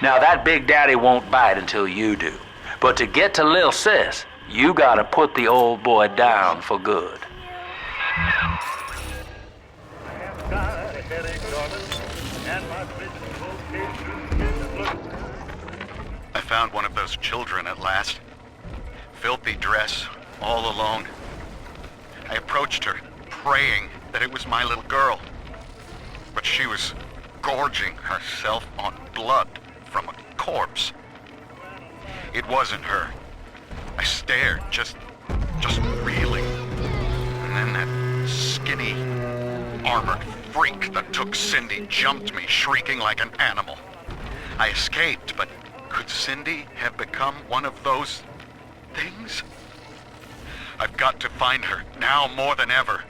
P: Now that Big Daddy won't bite until you do. But to get to Lil Sis, you gotta put the old boy down for good.
G: I found one of those children at last. Filthy dress, all alone. I approached her, praying that it was my little girl. But she was gorging herself on blood from a corpse. It wasn't her. I stared, just reeling. And then that skinny, armored freak that took Cindy jumped me, shrieking like an animal. I escaped, but could Cindy have become one of those things? I've got to find her, now more than ever.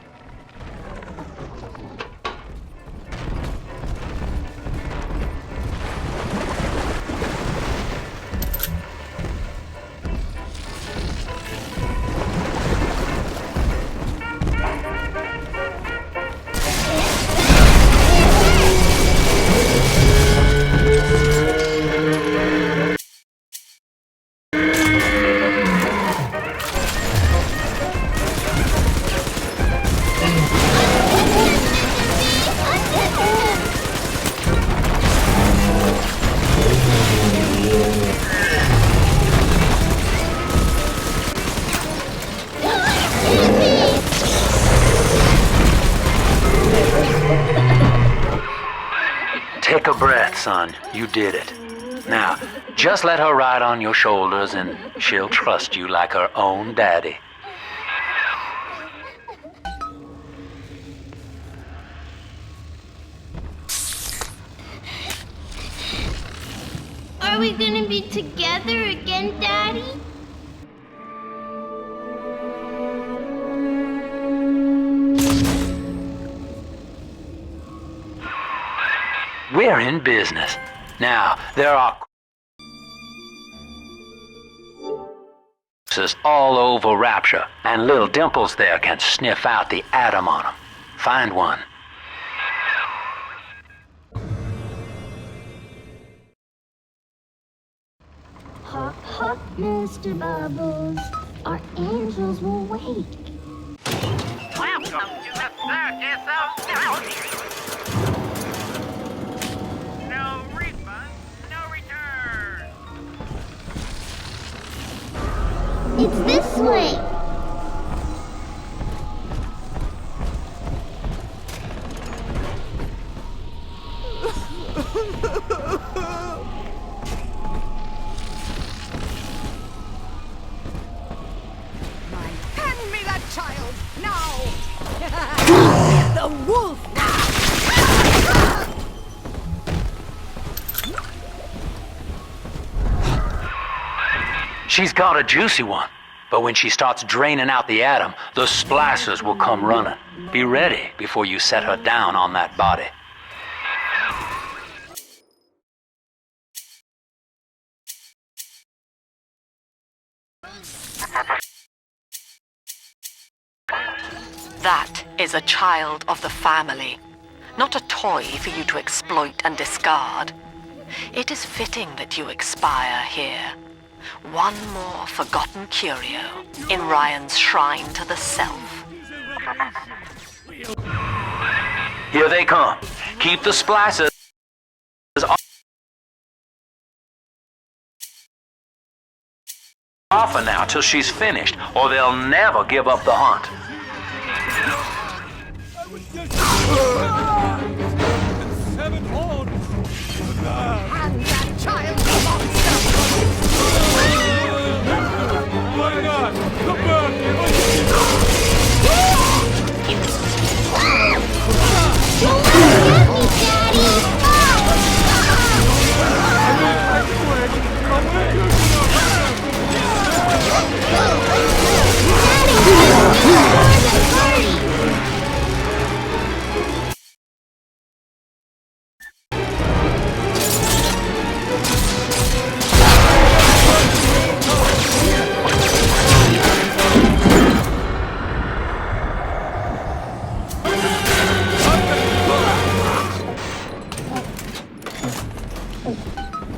P: Take a breath, son. You did it. Now, just let her ride on your shoulders and she'll trust you like her own daddy.
A: Are we gonna be together again, Daddy?
P: We're in business. Now, there are corpses all over Rapture, and little Dimples there can sniff out the atom on them. Find one.
A: Hop, hop, Mr. Bubbles. Our angels will wait.
C: Welcome to the circus of no refund, no return.
A: It's this way.
M: Hand me that child, now! The wolf!
P: She's got a juicy one, but when she starts draining out the atom, the splicers will come running. Be ready before you set her down on that body.
E: That is a child of the family, not a toy for you to exploit and discard. It is fitting that you expire here. One more forgotten curio in Ryan's shrine to the self.
P: Here they come. Keep the splicers off her now till she's finished, or they'll never give up the hunt.
F: Seven horns!
M: And that child
F: Why not? The bird!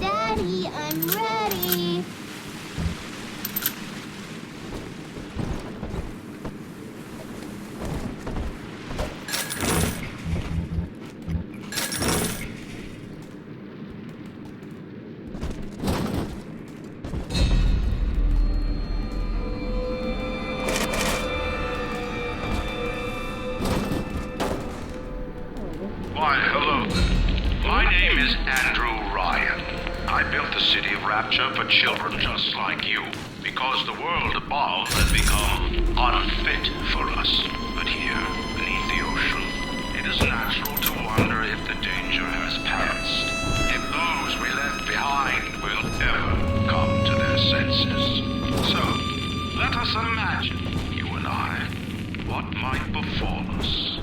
A: Daddy, I'm ready.
D: Why, hello there. My name is Andrew Ryan. I built the city of Rapture for children just like you, because the world above had become unfit for us. But here, beneath the ocean, it is natural to wonder if the danger has passed, if those we left behind will ever come to their senses. So, let us imagine, you and I, what might befall us.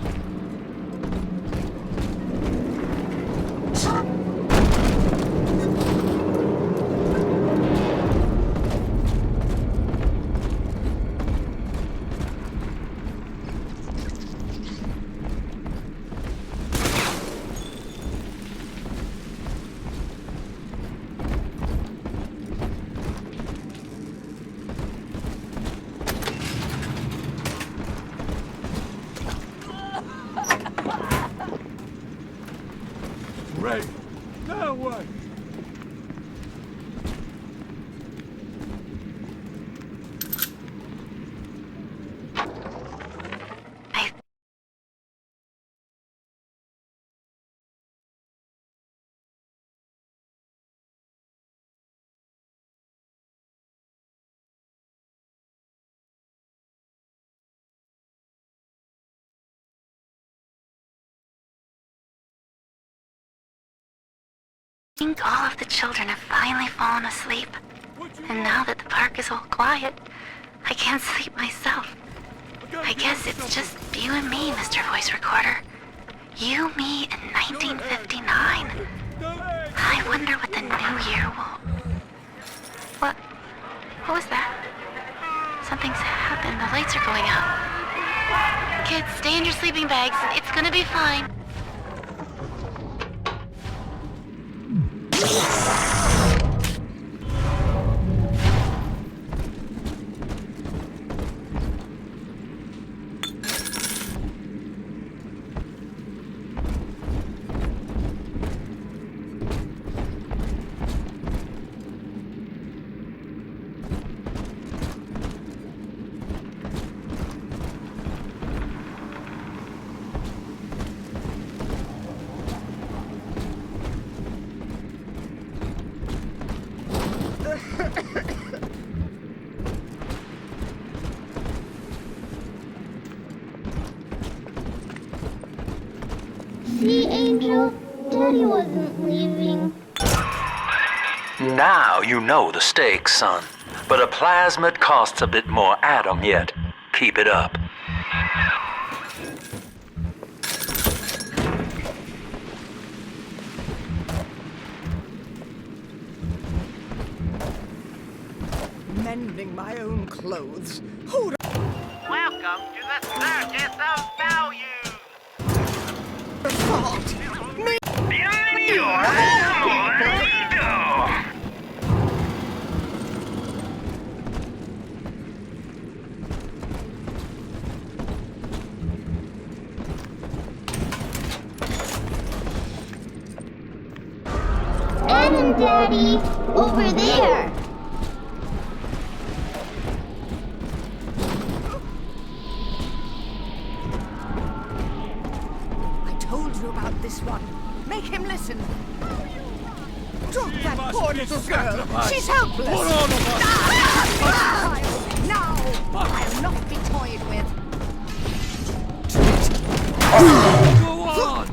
F: Ray! Now what?
E: I think all of the children have finally fallen asleep. And now that the park is all quiet, I can't sleep myself. I guess it's just you and me, Mr. Voice Recorder. You, me, and 1959. I wonder what the new year will... What was that? Something's happened. The lights are going out. Kids, stay in your sleeping bags. It's gonna be fine.
A: See, Angel? Daddy wasn't leaving.
P: Now you know the stakes, son. But a plasmid costs a bit more atom yet. Keep it up.
M: mending my own clothes. Who'd...
C: Welcome Welcome to the circus of values.
A: Adam, Daddy! Over there!
M: I told you about this one. Make him listen. Drop that poor little girl. She's helpless.
F: Put on the bus.
M: Now, I'll not be toyed with.
F: Go on!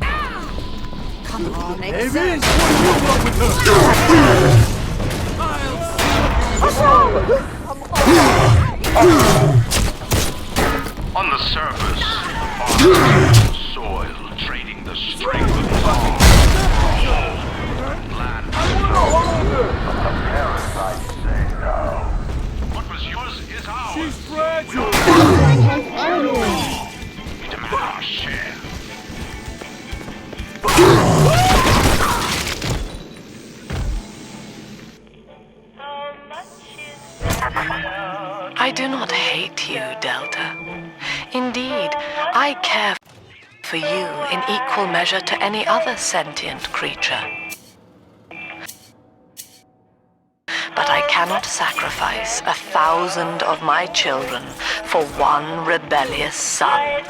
M: Come on,
F: There is
M: exert.
F: what you want with her!
D: On the surface, the farmer the soil, trading the strength of his arm. Land.
S: The parasite say no.
D: What was yours is ours.
F: She's fragile!
D: We demand our share.
E: I do not hate you, Delta. Indeed, I care for you in equal measure to any other sentient creature. But I cannot sacrifice 1,000 of my children for one rebellious son.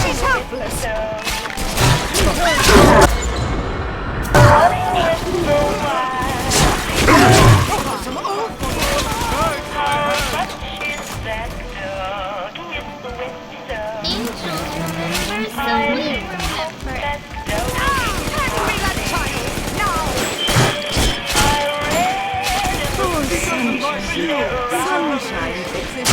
M: She's helpless. Sunshine fixes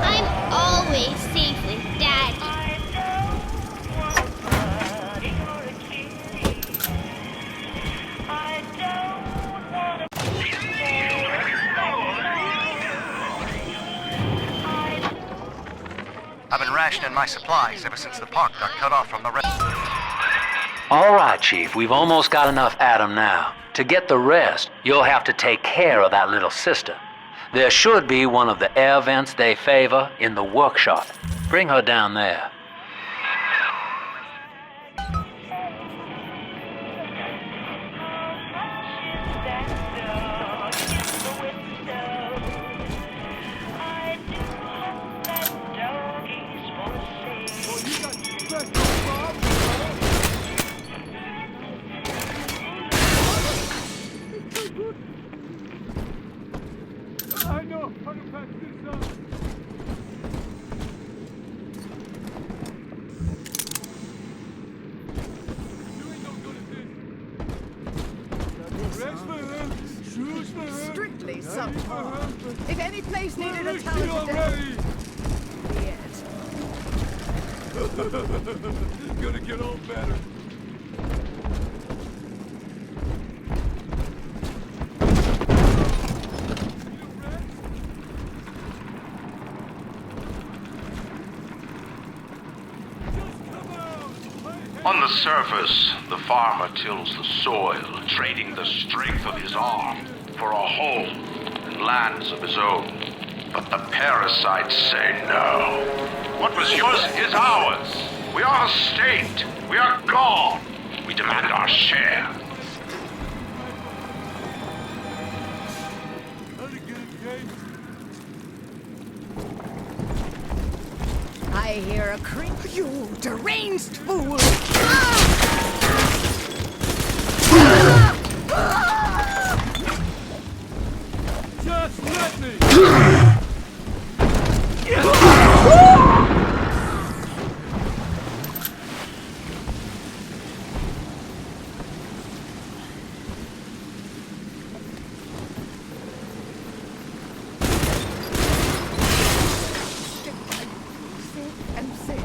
A: I'm always safe with Daddy.
R: I've been rationing my supplies ever since the park got cut off from the rest.
P: All right, Chief, we've almost got enough Adam now. To get the rest, you'll have to take care of that little sister. There should be one of the air vents they favor in the workshop. Bring her down there.
F: I know how to patch this up. You ain't no good at this. Rest for her, shoes for her.
M: strictly
F: knife
M: subpar.
F: for her.
M: If any place needed a
F: Where is she
M: talented
F: already?
M: Yes.
F: Gonna get all better.
D: On the surface, the farmer tills the soil, trading the strength of his arm for a home and lands of his own. But the parasites say no. What was yours is ours. We are the state. We are gone. We demand our share.
M: I hear a creak. You deranged fool!
F: Just let me!
M: And saved.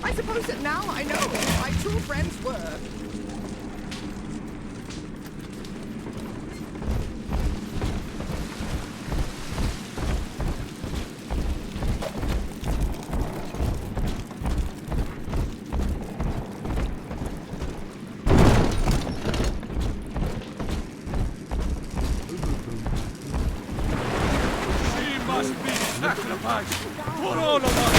M: I suppose that now I know who my true friends were.
F: She must be sacrificed for all of us!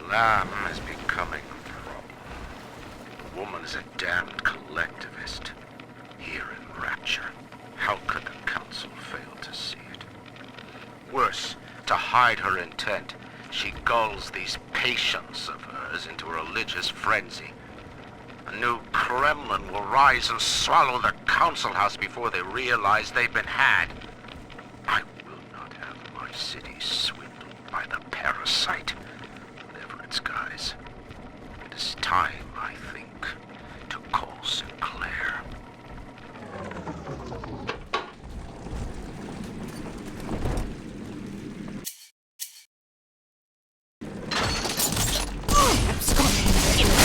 D: Lamb is becoming a problem. The woman is a damned collectivist. Here in Rapture, how could the council fail to see it? Worse, to hide her intent, she gulls these patients of hers into a religious frenzy. A new Kremlin will rise and swallow the council house before they realize they've been had. I will not have my city swindled by the parasite. Guys, it is time, I think, to call Sinclair.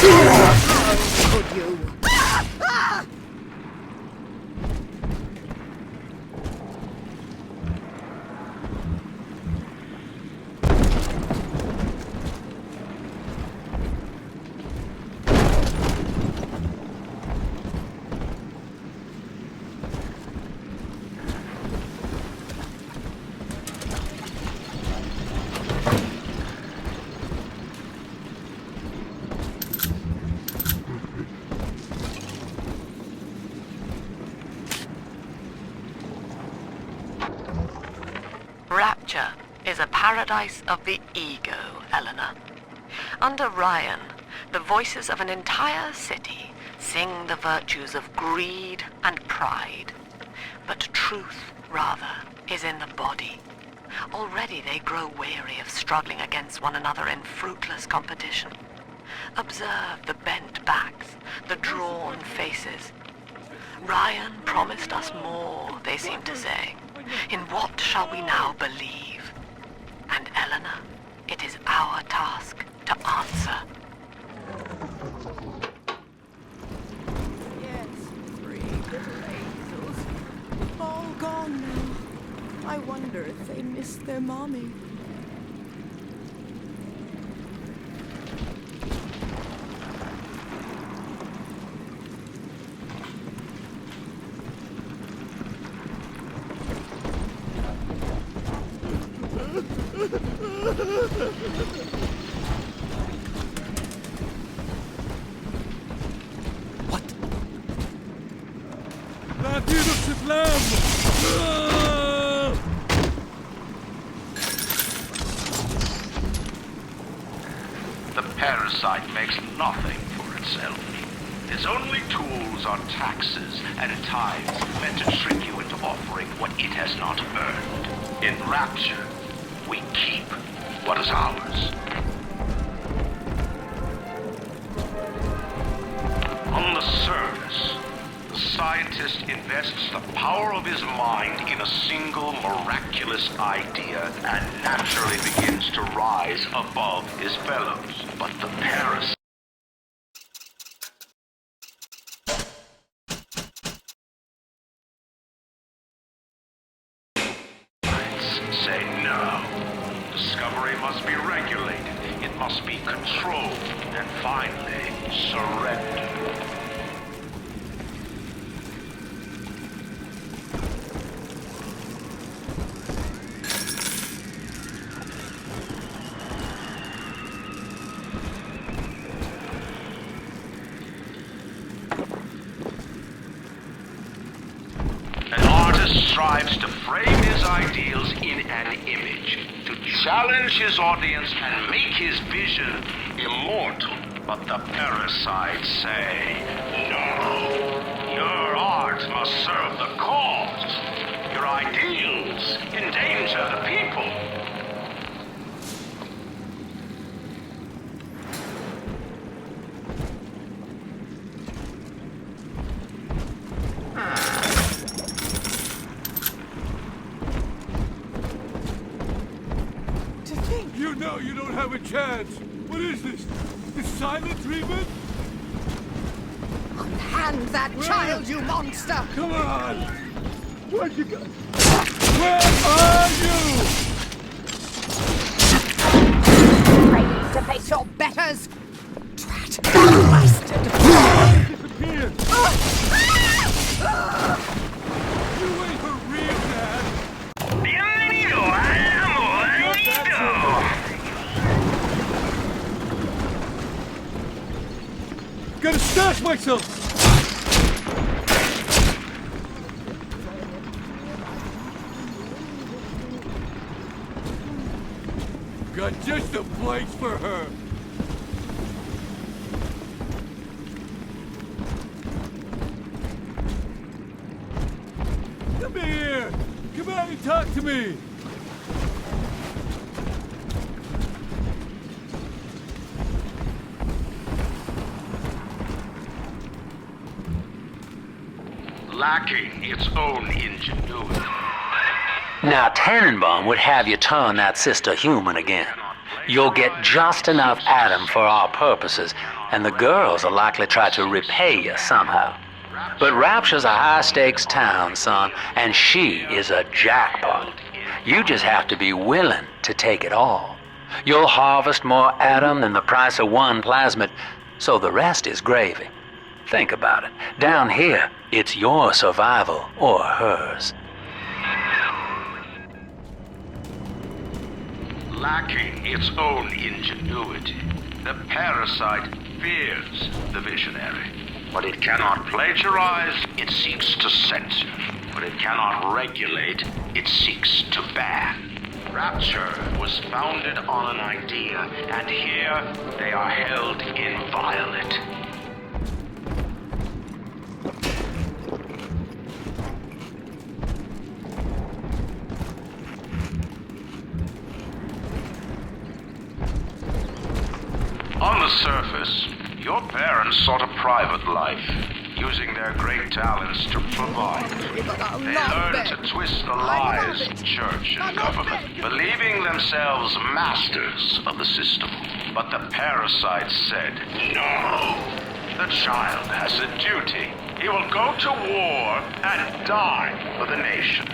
M: How could you?
E: Rapture is a paradise of the ego, Eleanor. Under Ryan, the voices of an entire city sing the virtues of greed and pride. But truth, rather, is in the body. Already they grow weary of struggling against one another in fruitless competition. Observe the bent backs, the drawn faces. Ryan promised us more, they seem to say. In what shall we now believe? And Eleanor, it is our task to answer.
M: Yes, 3 little angels. All gone now. I wonder if they miss their mommy.
F: That innocent lamb!
D: The parasite makes nothing for itself. Its only tools are taxes, and at times meant to trick you into offering what it has not earned. In Rapture, we keep what is ours. On the surface, the scientist invests the power of his mind in a single miraculous idea and naturally begins to rise above his fellows. But the parasite say no. Discovery must be regulated. It must be controlled. And finally, surrendered. strives to frame his ideals in an image, to challenge his audience and make his vision immortal. But the parasites say, no, your art must serve the cause. Your ideals endanger the people.
F: You know you don't have a chance. What is this? The silent treatment?
M: Hand that child, you monster!
F: Come on! Where'd you go? Where are you?
M: Ready to face your betters? Drat! Bastard!
F: Disappear! You ain't for real, Dad!
D: Bienvenido al amor lindo!
F: Gotta stash myself! Got just a place for her! Come here! Come out and talk to me!
D: Lacking its own ingenuity.
P: Now, Tannenbaum would have you turn that sister human again. You'll get just enough Adam for our purposes, and the girls will likely try to repay you somehow. But Rapture's a high-stakes town, son, and she is a jackpot. You just have to be willing to take it all. You'll harvest more Adam than the price of one plasmid, so the rest is gravy. Think about it. Down here, it's your survival or hers.
D: Lacking its own ingenuity, the parasite fears the visionary. What it cannot plagiarize, it seeks to censor. What it cannot regulate, it seeks to ban. Rapture was founded on an idea, and here they are held inviolate. On the surface, your parents sought a private life, using their great talents to provide. They learned to twist the lies of church and government, believing themselves masters of the system. But the parasite said, no, the child has a duty. He will go to war and die for the nation.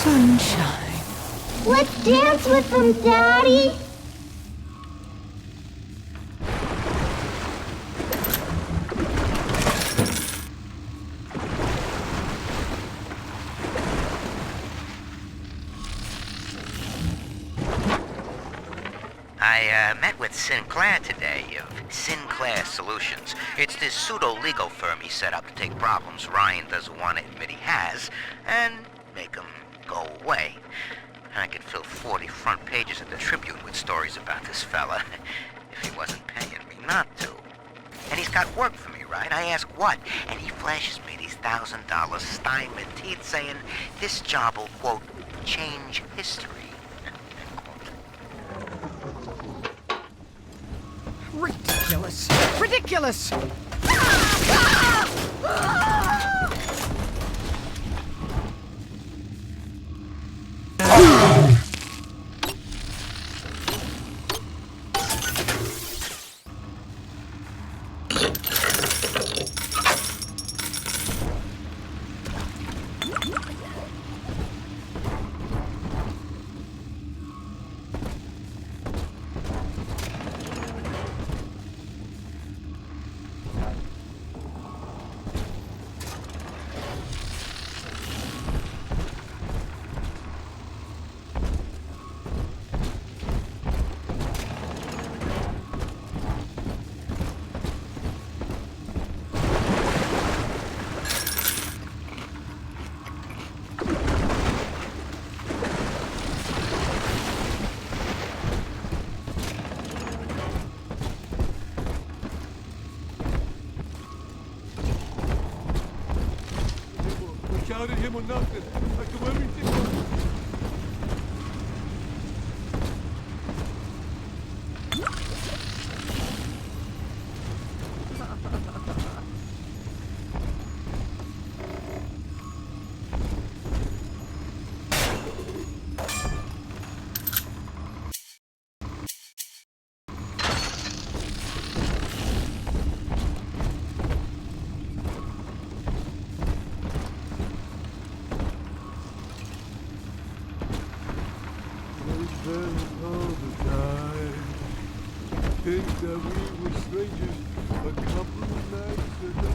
M: Sunshine.
A: Let's dance with them, Daddy!
I: I met with Sinclair today of Sinclair Solutions. It's this pseudo-legal firm he set up to take problems Ryan doesn't want to admit he has and make them go away. I could fill 40 front pages of the Tribune with stories about this fella if he wasn't paying me not to. And he's got work for me, right? I ask what, and he flashes me these $1,000 stymied teeth saying this job will, quote, change history.
M: Ridiculous! Ridiculous!
F: doubted him or nothing. I do everything for all the time. Think that we were strangers a couple of nights ago.